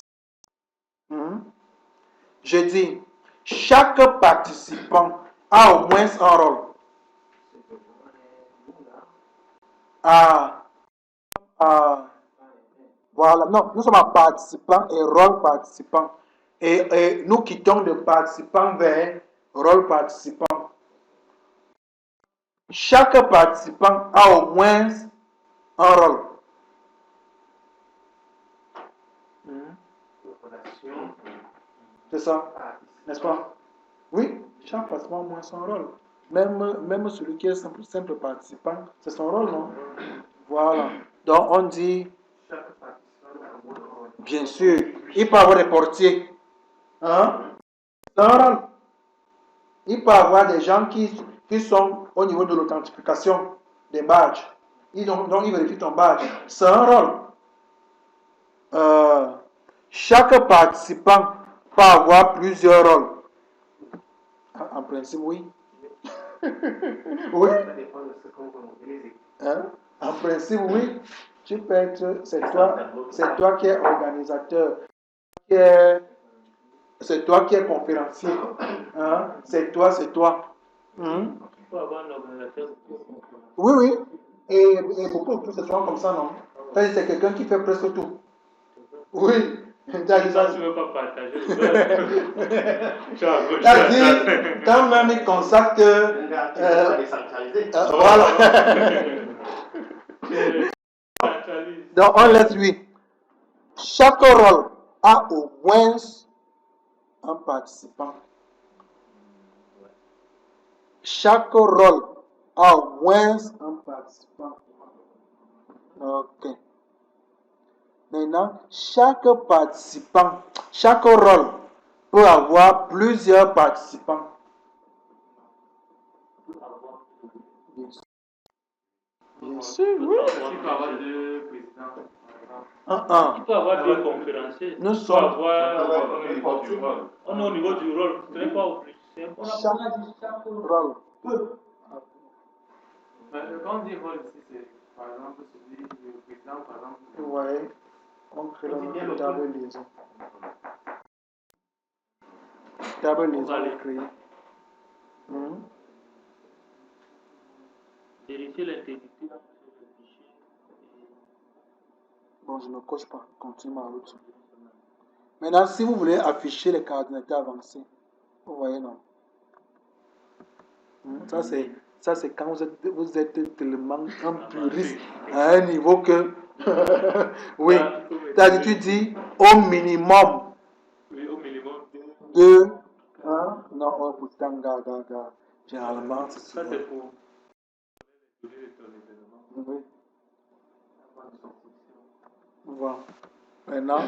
Je dis, chaque participant a au moins un rôle. Voilà, non, nous sommes à participant et rôle participant. Et nous quittons de participant vers rôle participant. Chaque participant a au moins un rôle. relation. C'est ça, n'est-ce pas? Oui, chaque participant a moins son rôle. Même celui qui est simple participant, c'est son rôle, non? Voilà. Donc on dit, Chaque participant a un rôle. bien sûr, il peut avoir des portiers. Hein? C'est un rôle. Il peut avoir des gens qui sont au niveau de l'authentification des badges. Donc ils vérifient ton badge. C'est un rôle. Chaque participant peut avoir plusieurs rôles. En principe, oui. Oui. Ça dépend de ce qu'on veut mobiliser. Hein? En principe, oui. Tu peux être, c'est toi qui es organisateur, c'est toi qui es conférencier. Hein? C'est toi. Hein? Tu peux avoir un organisateur. Oui, oui. Et beaucoup de tout, c'est souvent comme ça, non? C'est quelqu'un qui fait presque tout. Oui. Ça, tu ne veux pas partager. C'est-à-dire, quand même il consacre que. Voilà. Donc, on laisse lui. Chaque rôle a au moins un participant. Chaque rôle a au moins un participant. Ok. Maintenant, chaque rôle peut avoir plusieurs participants. Bien sûr, oui. Il peut avoir deux présidents. Il peut avoir deux conférenciers. Nous sommes. On est au niveau du rôle. Ce n'est pas au plus. Chaque rôle peut. Quand on dit rôle ici, c'est par exemple celui du président, par exemple. Oui, on crée une table liaison. Table liaison est créée. Vérifier l'intégrité du fichier. Bon, je ne coche pas. Continue ma route. Maintenant, si vous voulez afficher les coordonnées avancées, vous voyez, non? Ça, c'est quand vous êtes tellement un puriste à un niveau que. Oui. C'est-à-dire, tu dis au minimum. Oui, au minimum. 2. Non, oh, pourtant, gars. Généralement, c'est ça. Ça, c'est pour. Oui. Voilà. Maintenant,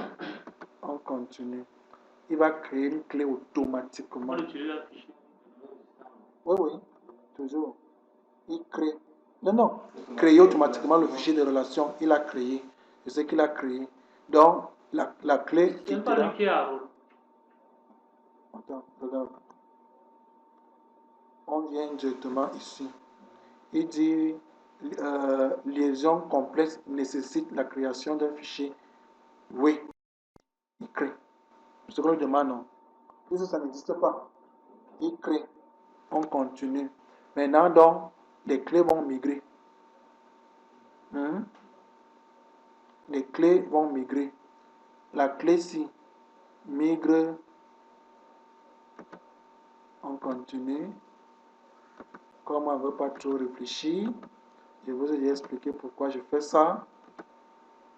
on continue. Il va créer une clé automatiquement. On utilise un fichier. Oui, toujours. Il crée. Non. Créer automatiquement le fichier de relation. Il a créé. C'est ce qu'il a créé. Donc, la clé. C'est pas lui qui est à rôle. Attends, regarde. On vient directement ici. Il dit liaison complexe nécessite la création d'un fichier. Oui. Il crée. Ce qu'on lui demande, non. Puisque ça n'existe pas. Il crée. On continue. Maintenant, donc, les clés vont migrer. Les clés vont migrer. La clé-ci migre. On continue. Comme on ne veut pas trop réfléchir, je vous ai expliqué pourquoi je fais ça.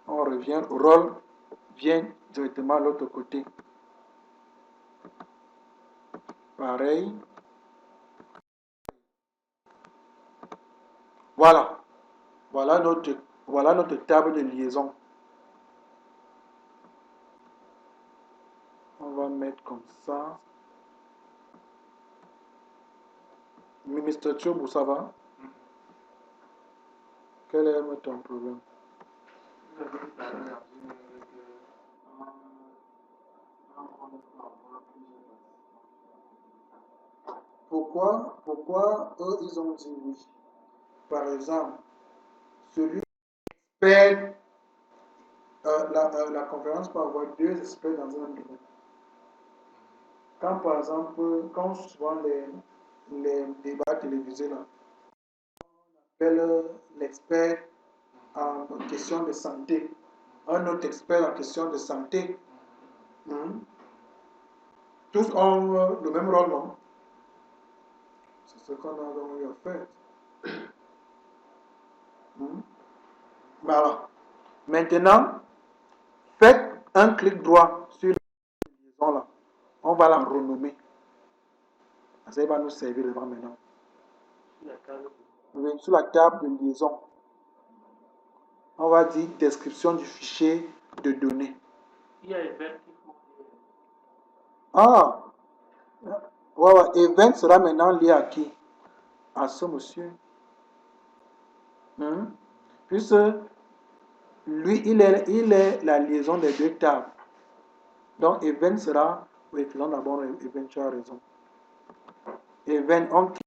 On revient au rôle. Vient directement à l'autre côté. Pareil. Voilà. Voilà notre table de liaison. On va mettre comme ça. Mr. Tube, ça va? Quel est ton problème? Pourquoi eux, ils ont dit oui? Par exemple, celui qui expert, la conférence peut avoir 2 experts dans un domaine. Quand par exemple, quand souvent les débats télévisés là, on appelle l'expert en question de santé, un autre expert en question de santé. Tous ont le même rôle, non? C'est ce qu'on a donc eu à faire. Voilà. Maintenant, faites un clic droit sur la liaison là. On va la renommer. Ça va nous servir devant maintenant. Oui, sur la table de liaison. On va dire description du fichier de données. Il y a event qu'il faut. Ah! Ouais, event sera maintenant lié à qui? À ce monsieur. Puisque lui, il est la liaison des deux tables. Donc, event sera. Oui, faisons d'abord event, tu as raison. Event, on clique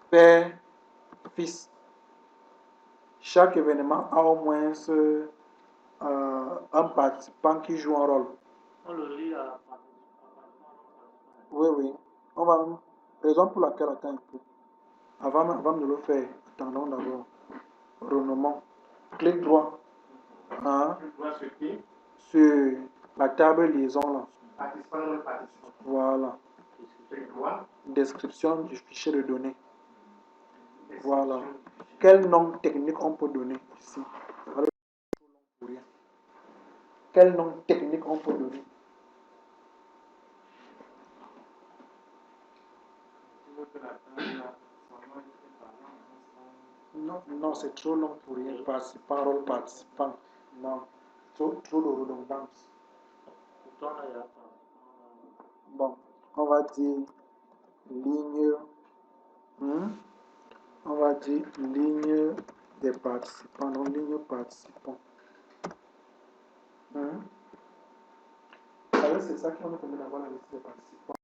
père, fils. Chaque événement a au moins un participant qui joue un rôle. On le lit à Oui, oui. On va. Raison pour laquelle, attends un peu. Avant de le faire, attendons d'abord. Renommons. Clic droit. Hein, sur la table liaison là. Voilà. Description du fichier de données. Voilà. Quel nom technique on peut donner ici? Quel nom technique on peut donner? Non, non, c'est trop long pour rien. Participant, rôle participant. Non, trop de redondance. Bon, on va dire ligne. On va dire ligne des participants, non ligne participants. Alors, c'est ça qui va nous permettre d'avoir la liste des participants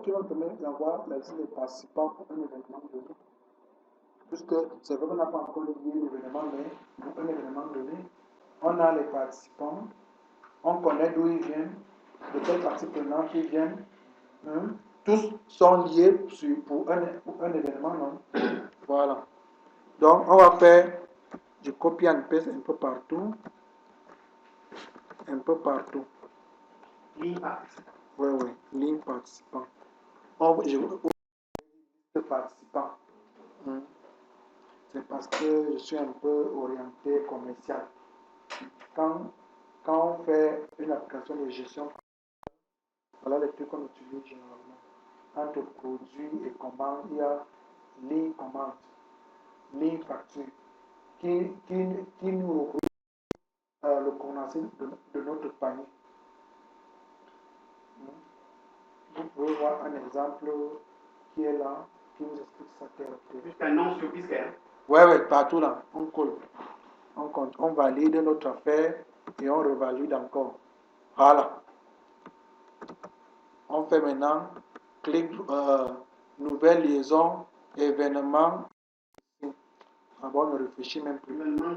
qui va nous permettre d'avoir la liste des participants pour un événement donné. Puisque c'est vrai qu'on n'a pas encore lié l'événement, mais pour un événement donné, on a les participants, on connaît d'où ils viennent, de quelle partie prenante ils viennent. Tous sont liés pour un événement, non? Voilà. Donc, on va faire du copy and paste un peu partout. Un peu partout. Ligne participant. Oui, oui, ligne participant. Participant. C'est parce que je suis un peu orienté commercial. Quand on fait une application de gestion, voilà les trucs qu'on utilise généralement. Entre produit et commande, il y a ligne commande, ligne facture, qui nous regroupe le condensé de notre panier. Vous pouvez voir un exemple qui est là, qui vous explique ça. Jusqu'à nom sur disque. Ouais, partout là, on colle. On valide notre affaire et on revalide encore. Voilà. On fait maintenant clic, nouvelle liaison, événement. D'abord, on ne réfléchit même plus. Événement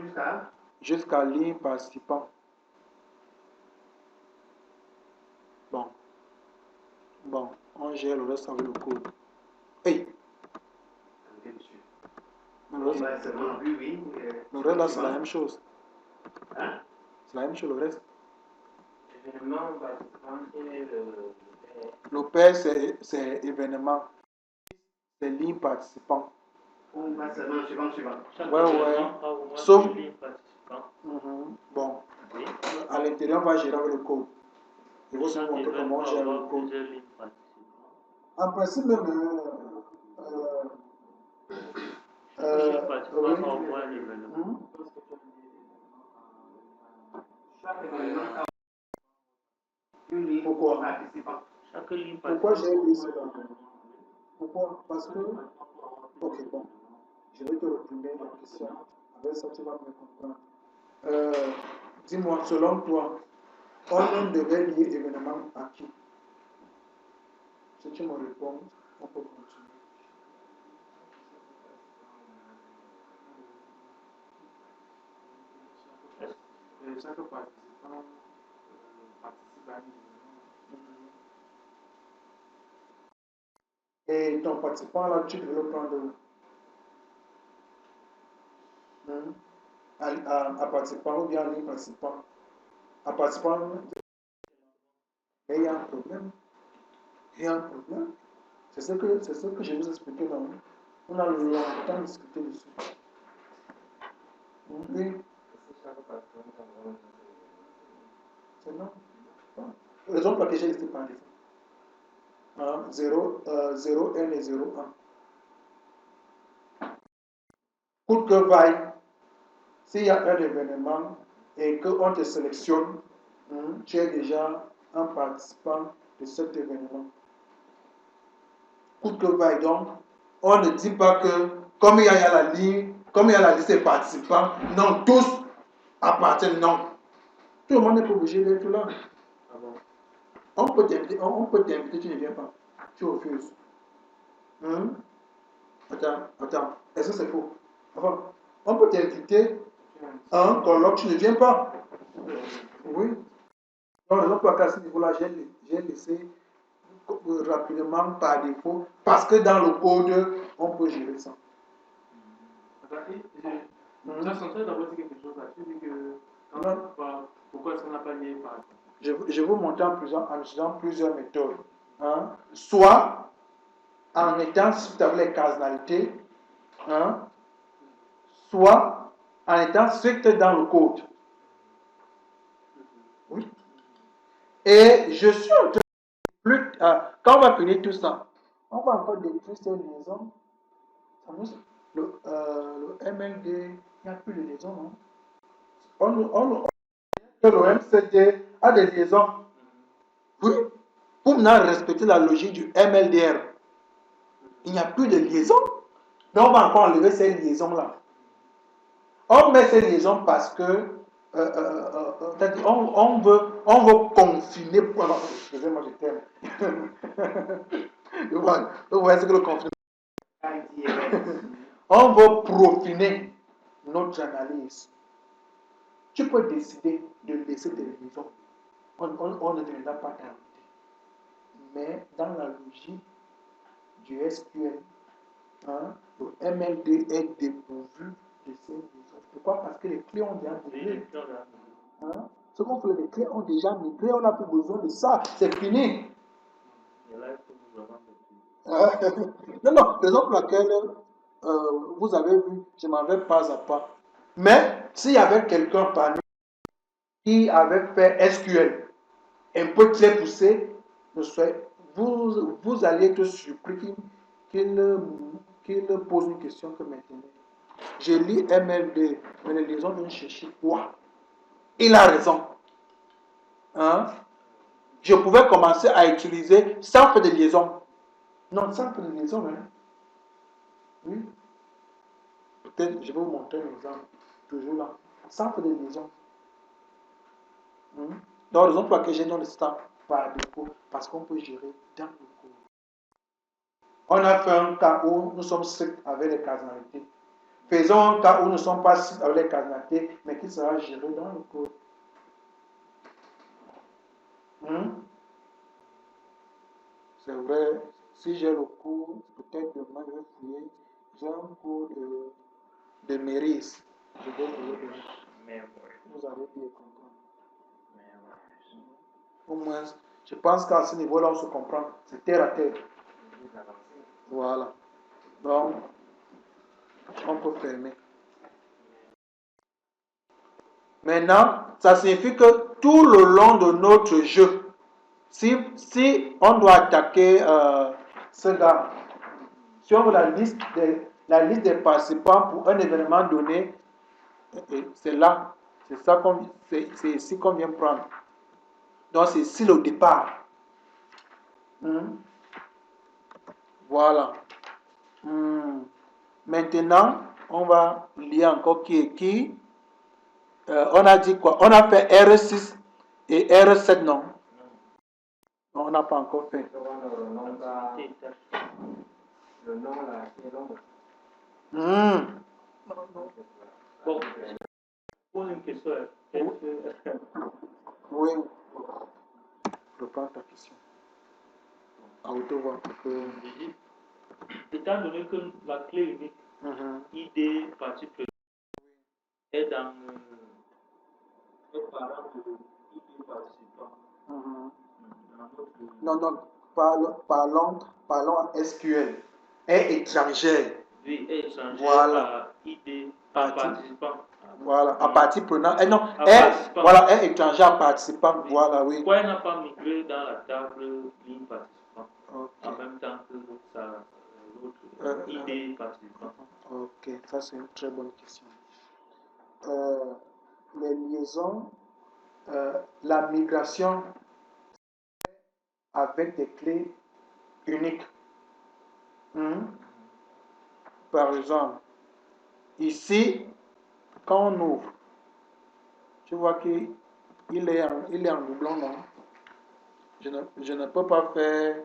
jusqu'à ligne participant. Bon, on gère le reste avec le code. Hey! Le reste là, c'est la même chose. Hein? C'est la même chose, le reste. événement, Le père, c'est événement. C'est ligne participant. Ouais. Sauf. Bon. À l'intérieur, on va gérer avec le code. Je vais vous montrer comment on gère le code. En principe, même. Pourquoi? Pourquoi j'ai mis cela? Pourquoi? Parce que. Ok, bon. Je vais te retourner la question. Avec ça, tu vas me comprendre. Dis-moi, selon toi, on devait lier événement à qui? Si tu me réponds, on peut continuer. Chaque participant participe à une événement. Et ton participant là, tu devais le prendre à participant ou bien à ligne participant. À participant, il y a un problème. C'est ce que je vous expliquais dans. On a longtemps discuté dessus. Oui, c'est non. Raison pour laquelle j'ai listé par défaut. 0, N et 0, 1. Coûte que vaille, s'il y a un événement et qu'on te sélectionne, tu es déjà un participant de cet événement. Coûte que vaille donc, on ne dit pas que comme il y a la ligne, comme il y a la liste des participants, non, tous appartiennent, non. Tout le monde n'est pas obligé d'être là. Ah bon? On peut t'inviter, tu ne viens pas. Tu refuses. Attends. Est-ce que c'est faux? Enfin, on peut t'inviter à un colloque, tu ne viens pas. Oui. Donc, raison pour laquelle à ce niveau-là, j'ai laissé rapidement par défaut, parce que dans le code, on peut gérer ça. Tu as senti d'abord dire quelque chose là. Tu dis que pourquoi est-ce qu'on n'a pas lié par je vais vous montrer en utilisant plusieurs méthodes. Soit en étant strict avec les cardinalités, soit en étant strict dans le code. Oui. Et je suis en train de quand on va finir tout ça, on va encore détruire ces liaisons. Le MLD, il n'y a plus de liaison, non? Le MCD a des liaisons. Oui. Pour maintenant respecter la logique du MLDR, il n'y a plus de liaison. Donc on va encore enlever ces liaisons-là. On met ces liaisons parce que on veut confiner. Excusez-moi, je t'aime. Vous voyez ce que le confinement. On veut profiner notre analyse. Tu peux décider de laisser des liaisons. On ne viendra pas t'arrêter. Mais dans la logique du SQL, le MLD est dépourvu de ces liaisons. Pourquoi? Parce que les clés ont déjà migré. Ce qu'on fait, les clés ont déjà migré, on n'a plus besoin de ça, c'est fini. Non, raison pour laquelle vous avez vu, je m'en vais pas à pas. Mais s'il y avait quelqu'un parmi qui avait fait SQL un peu très poussé, vous allez être surpris qu'il pose une question que maintenant. Je lis MLD, mais les liaisons viennent chercher quoi? Il a raison. Je pouvais commencer à utiliser sans faire de liaison. Non, sans faire de liaison, Oui. Peut-être, je vais vous montrer un exemple. Toujours là. Sans faire de liaison. Donc, la raison pour laquelle j'ai donné ça par défaut, parce qu'on peut gérer dans le code. On a fait un cas où nous sommes stricts avec les cardinalités. Faisons un cas où nous ne sommes pas stricts avec les cardinalités, mais qui sera géré dans le code. C'est vrai, si j'ai le cours, peut-être demain je vais fouiller. J'ai un cours de Méris. Je vais vous le donner. Vous allez bien comprendre. Au moins, je pense qu'à ce niveau-là, on se comprend. C'est terre à terre. Voilà. Donc, on peut fermer. Maintenant, ça signifie que tout le long de notre jeu, si on doit attaquer ce gars, si on veut la liste des participants pour un événement donné, c'est là, c'est ici qu'on vient prendre. Donc c'est ici le départ. Voilà. Maintenant, on va lire encore qui est qui. On a dit quoi? On a fait R6 et R7, non? On n'a pas encore fait. Le nom là, c'est l'ombre. Bon, pose une question. Oui. Reprends ta question. À haute voix. Étant donné que la clé unique ID partie est dans le parent de ID participant. Non, parlons SQL. Est étrangère. Oui, étranger Voilà. par ID, par participant. Voilà, à partie prenante. Non, participant. voilà, est étranger à participant. Oui. Voilà, oui. Pourquoi il n'a pas migré dans la table ligne participant Ok. en même temps que l'autre ID participant? Ok, ça c'est une très bonne question. Les liaisons, la migration avec des clés uniques. Par exemple, ici, quand on ouvre, tu vois qu'il est en doublon, non? Je ne peux pas faire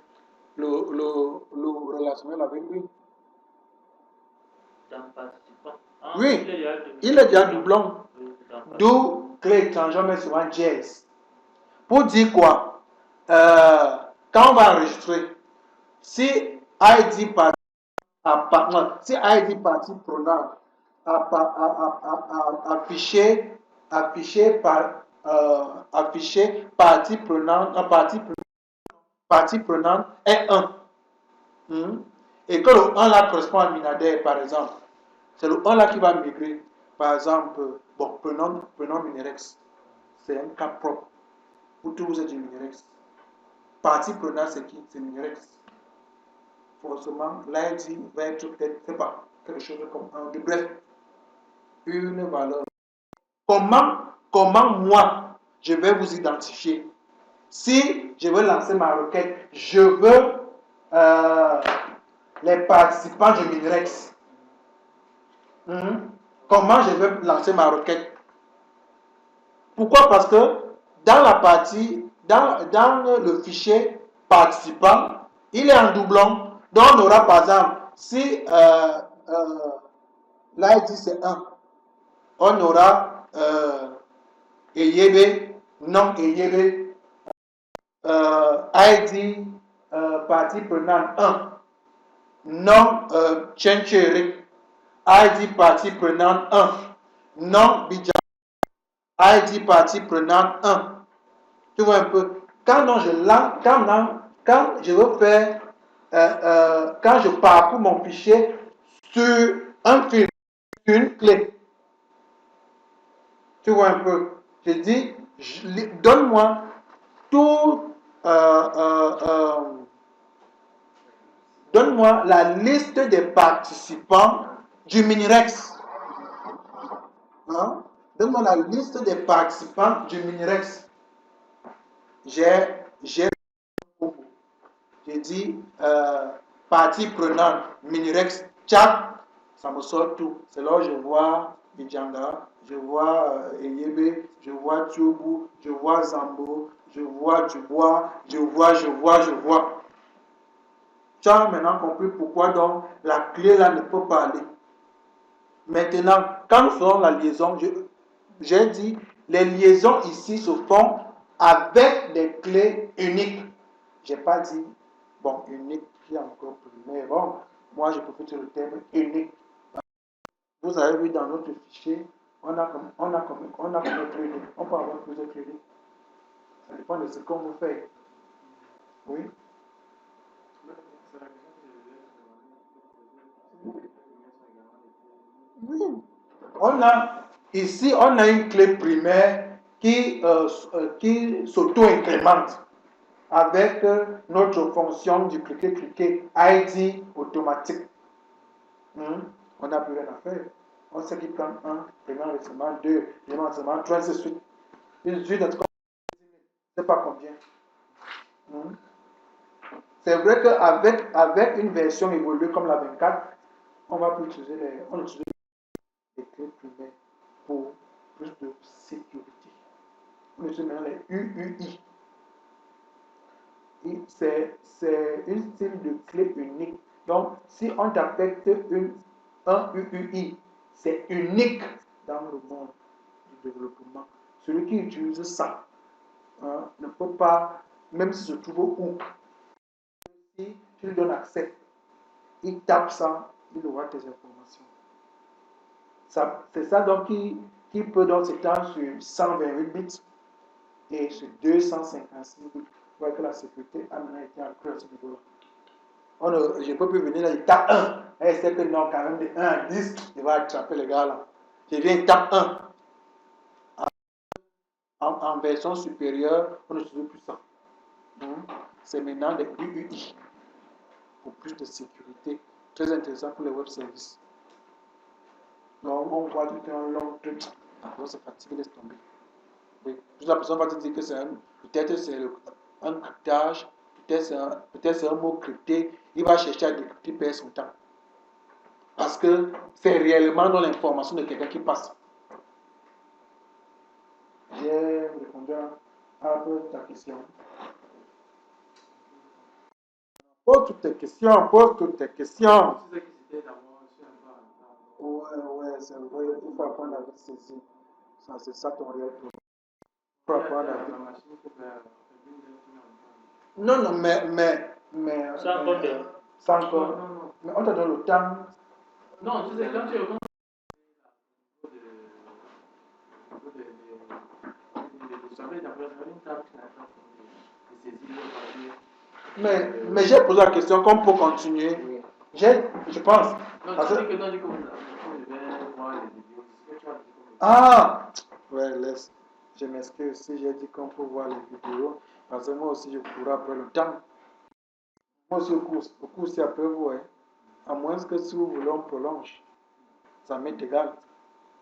le relationnel avec lui. Dans participant. Oui, il est déjà doublon. D'où clé étrangère, mais souvent JS. Pour dire quoi? Quand on va enregistrer, si ID partie prenante affiché partie prenante est 1. Et que le 1 là correspond à Minader, par exemple. C'est le 1 là qui va migrer. Par exemple, bon, prenons Minerex. C'est un cas propre. Pour tout vous êtes du Minerex. Partie prenante, c'est qui? C'est Minerex. Forcément, l'ID va être peut-être, je sais pas, quelque chose comme 1. Bref, une valeur. Comment moi, je vais vous identifier? Si je veux lancer ma requête, je veux les participants du Minerex. Comment je vais lancer ma requête? Pourquoi? Parce que dans la partie, dans le fichier participant, il est en doublon. Donc on aura par exemple, si l'ID c'est 1, on aura EYB, non EYB, ID partie prenante 1, non Chencherik, ID partie prenante 1, non Bidja, ID partie prenante 1. Tu vois un peu. Quand je veux faire, quand je parcours mon fichier sur un fil, une clé, tu vois un peu. Je dis, donne-moi tout, donne-moi la liste des participants du Minirex. Hein? Donne-moi la liste des participants du Minirex. J'ai dit partie prenante, Minirex, chat, ça me sort tout. C'est là où je vois Bidjanga, je vois Eyebe, je vois Tiobu, je vois Zambo, je vois Dubois, je vois. Tu as maintenant compris pourquoi donc la clé là ne peut pas aller. Maintenant, quand nous faisons la liaison, j'ai dit, les liaisons ici se font avec des clés uniques. Je n'ai pas dit, bon, unique qui est encore plus, mais bon, moi je profite le terme unique. Vous avez vu dans notre fichier, on a combien de clés uniques? On peut avoir plusieurs clés uniques. Ça dépend de ce qu'on veut faire. Oui. Oui. Ici, on a une clé primaire qui s'auto-incrémente avec notre fonction du cliquer ID automatique. On n'a plus rien à faire. On sait qu'il prend 1, paiement récemment 2, paiement récemment 3, ainsi de suite. Je ne sais pas combien. C'est vrai qu'avec une version évoluée comme la 24, on va plus utiliser les clés primaires pour plus de sécurité. On utilise maintenant les UUI. C'est une style de clé unique. Donc, si on t'affecte un UUI, c'est unique dans le monde du développement. Celui qui utilise ça ne peut pas, même si se trouve où, si tu lui donnes accès, il tape ça, il aura tes informations. C'est ça donc qui peut donc s'étendre sur 128 bits et sur 256 bits. Vous voyez que la sécurité a maintenant été accrue à ce niveau-là. Je ne peux plus venir là, il tape 1. Elle sait que non, quand même, de 1 à 10, il va attraper les gars là. Je viens, il tape 1. En version supérieure, on ne trouve plus ça. C'est maintenant des UUI pour plus de sécurité. Très intéressant pour les web services. Donc, on voit tout un long truc. Après, c'est fatigué, laisse tomber. Oui. La personne va te dire que peut-être c'est un cryptage, peut-être c'est un mot crypté. Il va chercher à décrypter, perdre son temps. Parce que c'est réellement dans l'information de quelqu'un qui passe. J'ai répondu à ta question. Pose toutes tes questions, pose toutes tes questions. Ouais, c'est vrai, il faut apprendre à vite saisir. Ça, c'est ça ton réel problème. Il faut apprendre à vite. Non, mais. Ça encore bien. Ça encore. Non. Mais on te donne le temps. Non, tu sais, quand tu regardes mais j'ai posé la question comme pour continuer. Je pense. Non, parce tu que... dis que non, du coup, je vais voir les vidéos. C'est ce que tu as dit. Ah! Ouais, laisse. Je m'excuse si j'ai dit qu'on peut voir les vidéos. Parce que moi aussi, je cours après le temps. Moi aussi, au cours, c'est après vous. Hein. À moins que si vous voulez, on prolonge. Ça m'est égal.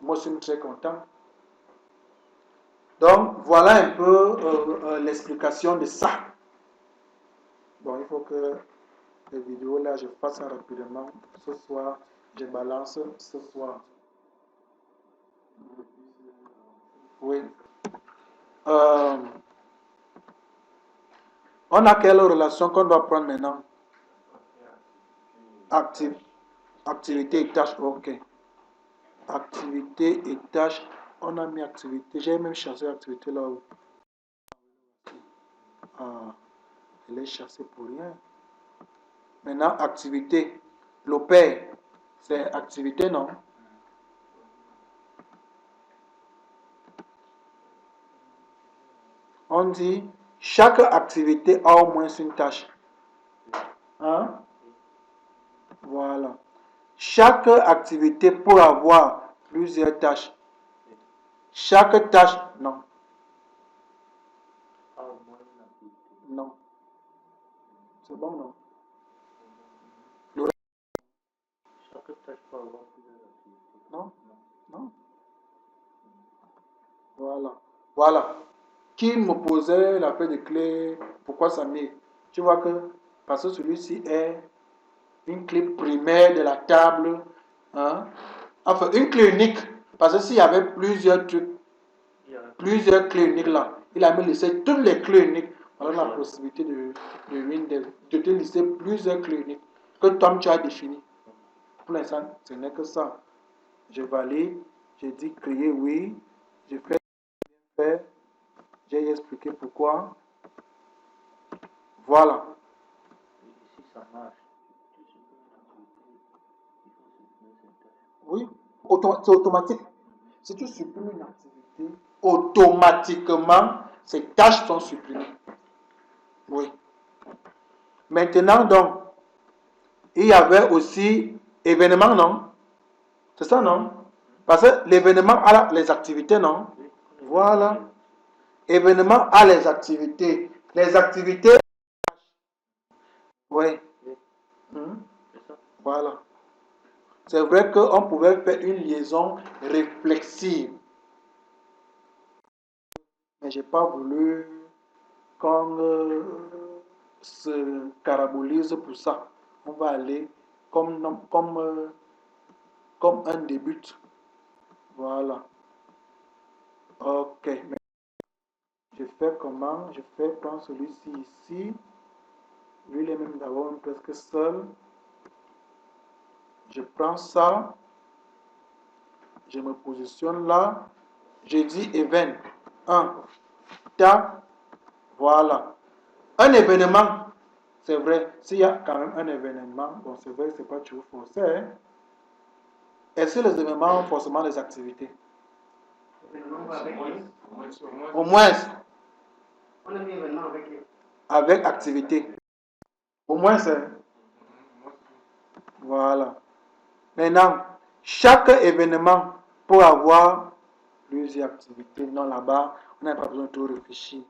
Moi, je suis très content. Donc, voilà un peu l'explication de ça. Bon, il faut que les vidéos là, je fasse ça rapidement. Ce soir, je balance ce soir. Oui. On a quelle relation qu'on doit prendre maintenant? Activité et tâche, ok. Activité et tâche, on a mis activité. J'ai même chassé activité là-haut. Ah, elle est chassée pour rien. Maintenant, activité. L'opère, c'est activité, non? On dit, chaque activité a au moins une tâche. Hein? Voilà. Chaque activité peut avoir plusieurs tâches. Chaque tâche, non. Non. C'est bon, non? Chaque tâche peut avoir plusieurs activités. Non? Non. Voilà. Qui me posait la paire de clés? Pourquoi ça met? Tu vois que, parce que celui-ci est une clé primaire de la table. Hein? Enfin, une clé unique. Parce que s'il y avait plusieurs trucs, plusieurs clés uniques là, il a même laissé toutes les clés uniques. Voilà la possibilité de Windows, de te laisser plusieurs clés uniques que toi tu as défini. Pour l'instant, ce n'est que ça. Je valide, j'ai dit créer, oui. Je fais, j'ai expliqué pourquoi. Voilà. Si ça marche, Oui, c'est automatique. Si tu supprimes une activité, automatiquement, ces tâches sont supprimées. Oui. Maintenant, donc, il y avait aussi événement, non? C'est ça, non? Parce que l'événement a les activités, non? Voilà. Événement a les activités. Les activités. Oui. Voilà. C'est vrai qu'on pouvait faire une liaison réflexive. Mais je n'ai pas voulu qu'on se carabolise pour ça. On va aller comme un début. Voilà. Ok. Je fais comment? Je fais prendre celui-ci ici. Lui, il est même d'abord presque seul. Je prends ça. Je me positionne là. Je dis event 1. Tac. Voilà. Un événement. C'est vrai. S'il y a quand même un événement, bon, c'est vrai, c'est pas toujours forcé. Hein? Est-ce que les événements ont forcément des activités? Au moins. On a mis événement avec Avec activité. Au moins, c'est. Voilà. Maintenant, chaque événement peut avoir plusieurs activités. Non, là-bas, on n'a pas besoin de tout réfléchir.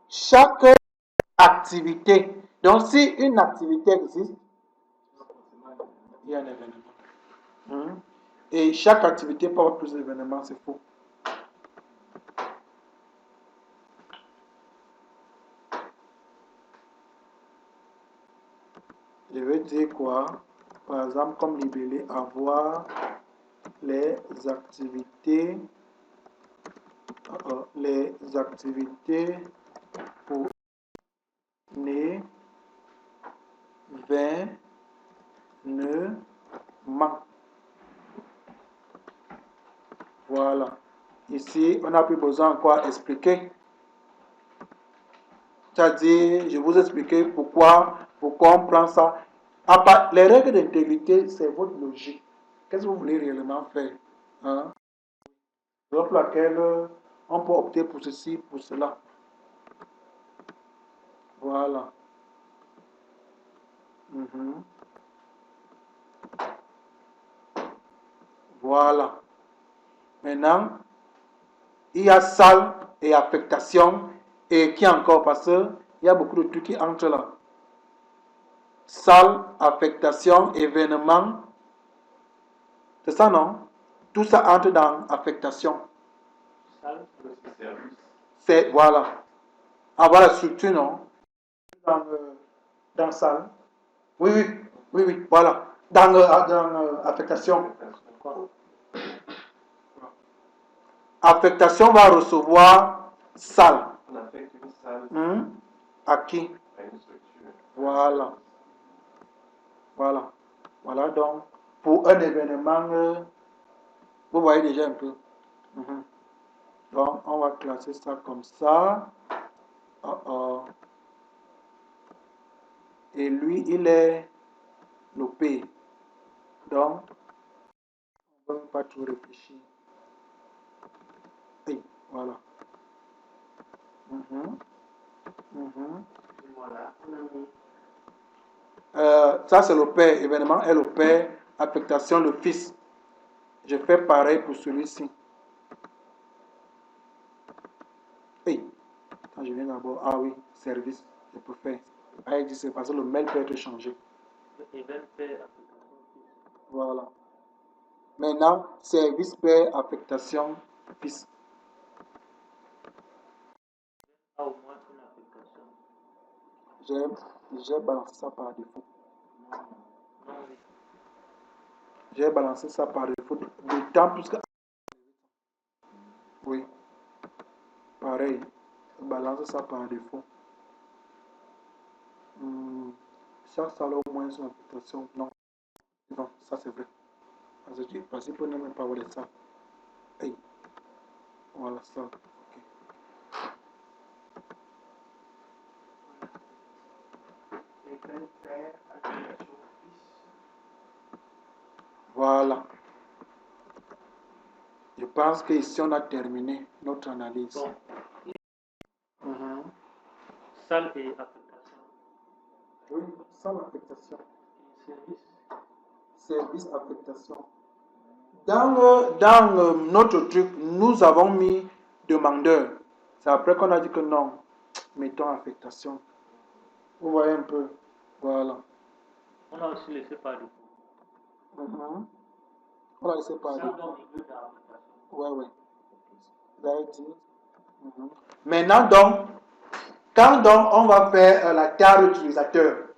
Chaque activité. Donc, si une activité existe, il y a un événement. Et chaque activité peut avoir plus d'événements, c'est faux. Je vais dire quoi? Par exemple, comme libellé, avoir les activités pour l'événement. Voilà. Ici, on n'a plus besoin encore expliquer. C'est-à-dire, je vous expliquer pourquoi on prend ça. Les règles d'intégrité, c'est votre logique. Qu'est-ce que vous voulez réellement faire? Hein? Pour laquelle on peut opter pour ceci, pour cela. Voilà. Voilà. Maintenant, il y a salle et affectation. Et qui encore? Parce qu'il y a beaucoup de trucs qui entrent là. Salle, affectation, événement. C'est ça, non? Tout ça entre dans affectation. Salle, c'est, voilà. Avoir la structure, non? Dans salle. Oui, voilà. Dans affectation. Affectation va recevoir salle. On affecte une salle à qui? à une structure. Voilà. Voilà donc, pour un événement, vous voyez déjà un peu. Donc, on va classer ça comme ça. Et lui, il est le P. Donc, on ne va pas tout réfléchir. Et voilà. Voilà, on a mis. Ça, c'est le père. Événement est le père. Affectation, le fils. Je fais pareil pour celui-ci. Et quand je viens d'abord, ah oui, service, je peux faire. Ah, il dit c'est parce que le mail peut être changé. Voilà. Maintenant, service père, affectation, fils. a au moins une affectation. J'ai balancé ça par défaut. Non. J'ai balancé ça par défaut. D'autant plus que. Oui. Pareil. Je balance ça par défaut. Chaque salle a au moins une affectation. Non, ça c'est vrai. Parce qu'il peut même pas avoir ça. Hey. Voilà ça. Ok. Voilà. Je pense qu'ici on a terminé notre analyse. Bon. Salle et affectation. Oui, salle affectation. Service affectation. Dans notre truc, nous avons mis demandeur. C'est après qu'on a dit que non. Mettons affectation. Vous voyez un peu. Voilà. On a aussi laissé par défaut. On a laissé par défaut. Ouais. Vous avez dit. Maintenant, donc, quand donc on va faire la carte utilisateur,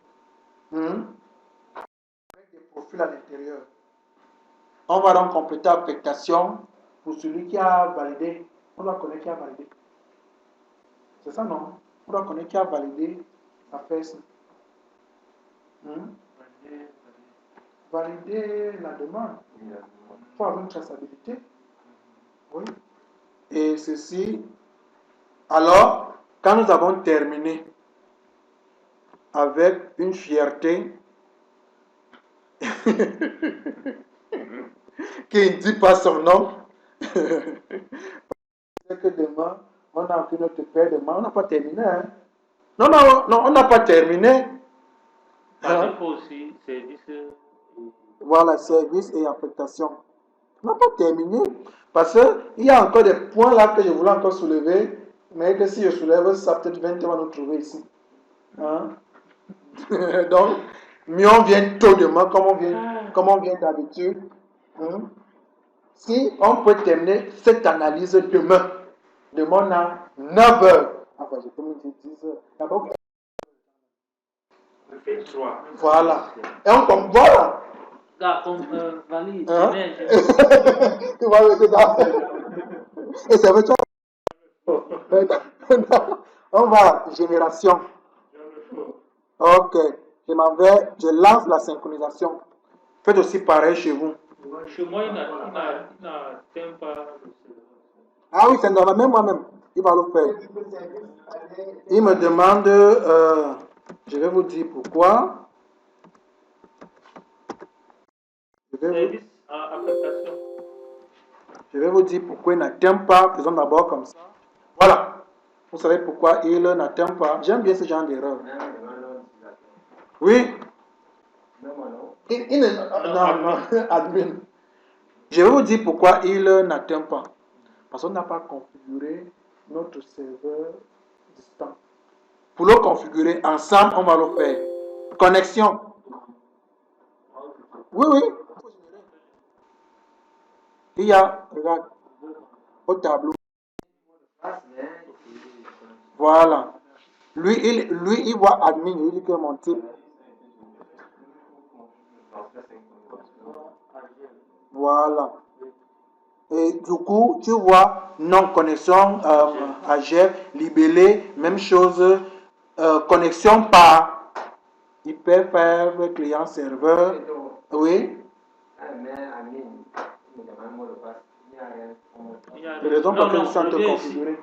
avec des profils à l'intérieur, on va donc compléter affectation pour celui qui a validé. On doit connaître qui a validé. C'est ça, non? On doit connaître qui a validé la fesse. Valider la demande. Il faut avoir une traçabilité. Oui. Et ceci, alors, quand nous avons terminé avec une fierté qui ne dit pas son nom, c'est que demain, on a pris notre paire de mains. On n'a pas terminé. Hein? Non, on n'a pas terminé. Par défaut aussi, service Voilà, service et affectation. On n'a pas terminé. Parce qu'il y a encore des points là que je voulais encore soulever, mais que si je soulève ça, peut-être 20 va nous trouver ici. Hein? Donc, mieux on vient tôt demain, comme on vient d'habitude. Hein? Si on peut terminer cette analyse demain, demain on a 9 heures. Enfin, je peux me dire 10 heures. D'accord? Voilà. Et on comme voilà. Valide. Hein? Tu vas rester dans. Et ça veut dire. On va, génération. Ok. Je lance la synchronisation. Faites aussi pareil chez vous. Chez moi, il n'atteint pas. Ah oui, c'est normal, même moi-même. Il va le faire. Il me demande, je vais vous dire pourquoi. Service à affectation. Je vais vous dire pourquoi il n'atteint pas. Faisons d'abord comme ça. Voilà. Vous savez pourquoi il n'atteint pas. J'aime bien ce genre d'erreur. Oui. Non, admin. Je vais vous dire pourquoi il n'atteint pas. Parce qu'on n'a pas configuré notre serveur distant. Pour le configurer ensemble, on va le faire. Connexion. Oui, oui. Il y a, regarde, au tableau. Voilà. Lui, il voit admin, il dit que mon type. Voilà. Et du coup, tu vois, non-connexion, AGF, libellé, même chose, connexion par hyperfaible, client-serveur. Oui. C'est la raison pour laquelle je suis en train de configurer.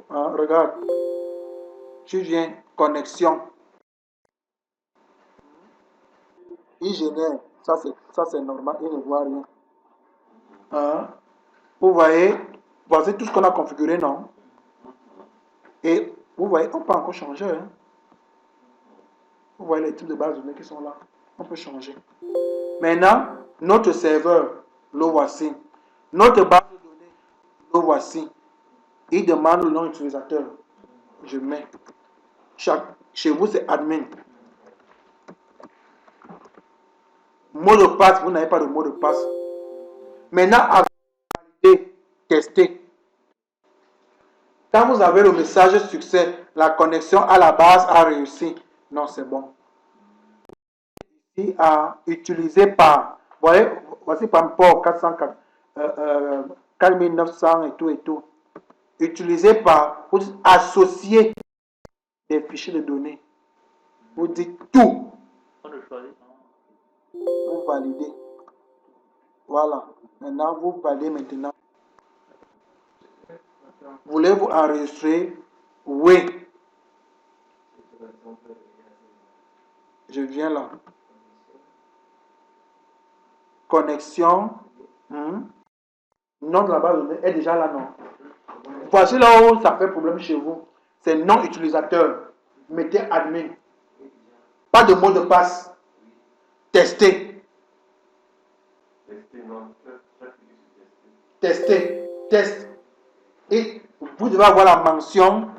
Hein, regarde. Tu viens, connexion. Il génère. Ça, c'est normal. Il ne voit rien. Hein? Vous voyez, voici tout ce qu'on a configuré, non? Et vous voyez, on peut encore changer. Hein? Vous voyez les types de bases de données qui sont là. On peut changer. Maintenant, notre serveur, le voici. Notre base de données, le voici. Il demande le nom utilisateur. Je mets. Chez vous, c'est admin. Mot de passe, vous n'avez pas de mot de passe. Maintenant, à valider, tester. Quand vous avez le message succès, la connexion à la base a réussi. Non, c'est bon. Ici, à utiliser par, vous voyez, voici par port 4900 et tout et tout. Utilisé par, vous associer des fichiers de données. Vous dites tout. Vous validez. Voilà. Maintenant, vous validez maintenant. Voulez-vous enregistrer? Oui. Je viens là. Connexion. Nom de la base de données est déjà là, non? Voici là où ça fait problème chez vous. C'est nom utilisateur. Mettez admin. Pas de mot de passe. Tester. Tester. Test. Et vous devez avoir la mention.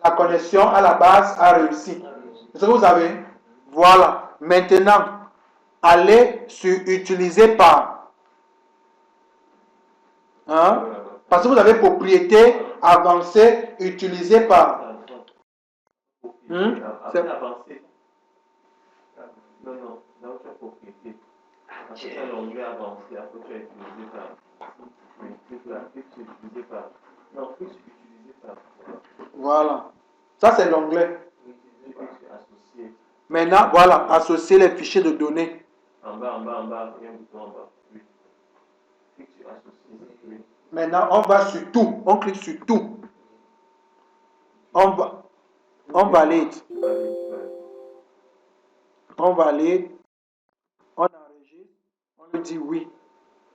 La connexion à la base a réussi. C'est ce que vous avez? Voilà. Maintenant, allez sur utiliser par. Hein? Parce que vous avez propriété avancée utilisée par. C'est avancé. Non, donc tu as propriété. Après ça, l'onglet avancé, après tu as utilisé par. Oui, clique là, clique sur utiliser par. Non, clique sur utiliser par. Voilà. Ça, c'est l'onglet. Associer. Maintenant, voilà, associer les fichiers de données. En bas, il y a un bouton en bas. Oui. Clique sur associer. Oui. Maintenant, on va sur tout. On clique sur tout. On valide. On valide. On enregistre. On lui dit oui.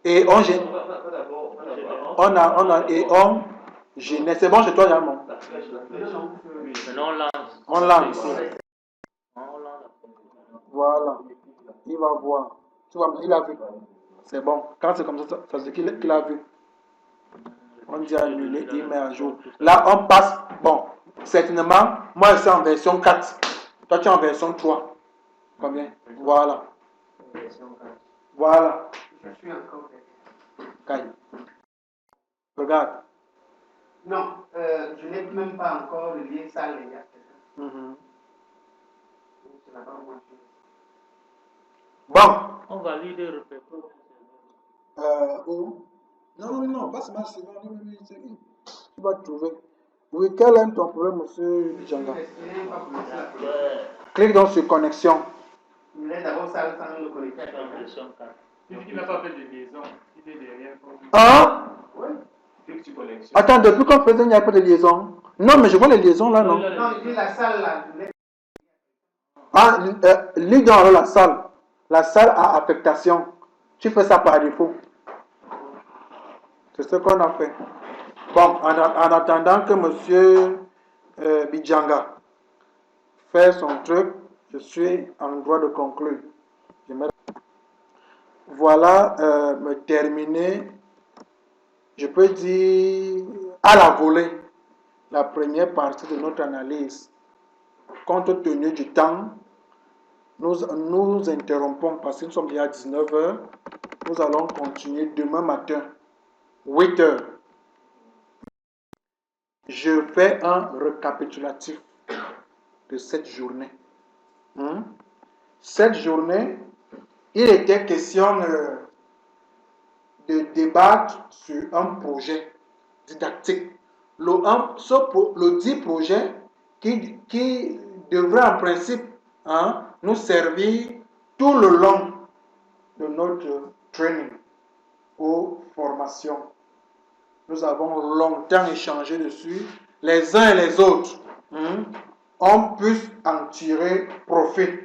Et on génère. On génère. C'est bon chez toi, Yamon? Maintenant, on lance. On lance. Voilà. Il va voir. Tu vois, il a vu. C'est bon. Quand c'est comme ça, ça veut dire qu'il a vu. On dit annuler, il met à jour. Là, on passe. Bon, certainement, moi, je suis en version 4. Toi, tu es en version 3. Combien? Voilà. Voilà. Je suis encore. Caille. Regarde. Non, je n'ai même pas encore le lien salle, les gars. Bon. On valide et répète. Où? Non, pas seulement c'est bon. Tu vas trouver. Oui, quel est ton problème, monsieur Djanga? Clique donc sur connexion. Il est d'abord salle sans le connecter. Il n'a pas fait de liaison. Il est derrière. Hein? Oui. Clique sur connexion. Attends, depuis qu'on faisait, il n'y a pas de liaison. Non, mais je vois les liaisons là, non? Non, il dit la salle là. Ah, lis dans la salle. La salle a affectation. Tu fais ça par défaut. C'est ce qu'on a fait. Bon, en attendant que monsieur Bidjanga fait son truc, je suis en droit de conclure. Voilà, me terminer, je peux dire, à la volée, la première partie de notre analyse. Compte tenu du temps, nous interrompons parce que nous sommes déjà à 19h. Nous allons continuer demain matin, 8h. Je fais un récapitulatif de cette journée. Cette journée, il était question de débattre sur un projet didactique. Le dit projet qui devrait en principe nous servir tout le long de notre training ou formation. Nous avons longtemps échangé dessus. Les uns et les autres, on puisse en tirer profit.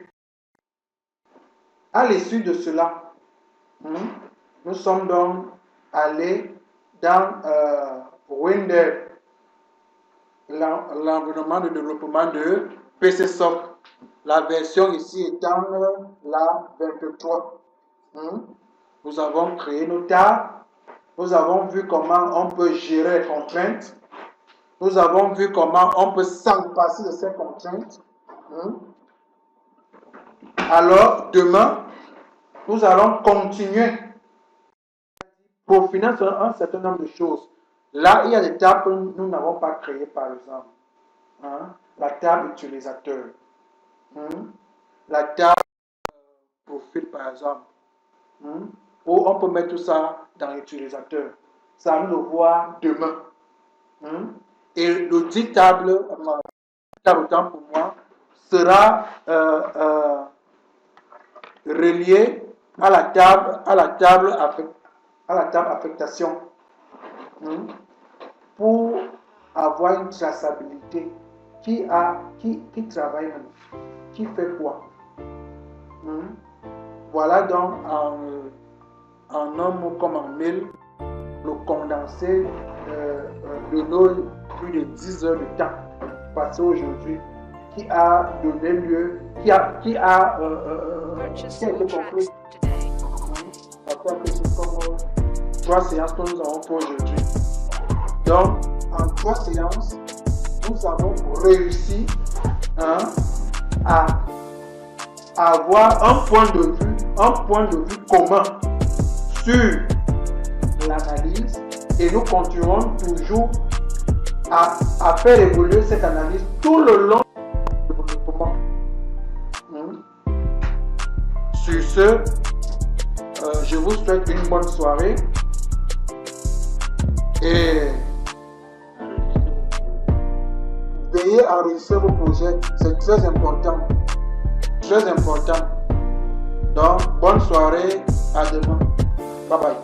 À l'issue de cela, nous sommes donc allés dans Winder, l'environnement de développement de PCSoft. La version ici étant la 23. Nous avons créé nos tables. Nous avons vu comment on peut gérer les contraintes. Nous avons vu comment on peut s'en passer de ces contraintes. Alors, demain, nous allons continuer pour finir sur un certain nombre de choses. Là, il y a des tables que nous n'avons pas créées, par exemple. La table utilisateur. La table profil, par exemple. Où on peut mettre tout ça dans l'utilisateur. Ça va nous le voir demain. Et le dit table, autant pour moi, sera relié à la table affectation pour avoir une traçabilité. Qui travaille même, qui fait quoi. Voilà donc en un mot comme en mille le condensé de nos plus de 10 heures de temps passé aujourd'hui qui a donné lieu, qui a été conclu. Comme 3 séances que nous avons fait aujourd'hui. Donc, en 3 séances, nous avons réussi à avoir un point de vue commun sur l'analyse et nous continuerons toujours à faire évoluer cette analyse tout le long du développement. Sur ce, je vous souhaite une bonne soirée et veillez à enregistrer vos projets, c'est très important. Très important. Donc, bonne soirée, à demain. Bye bye.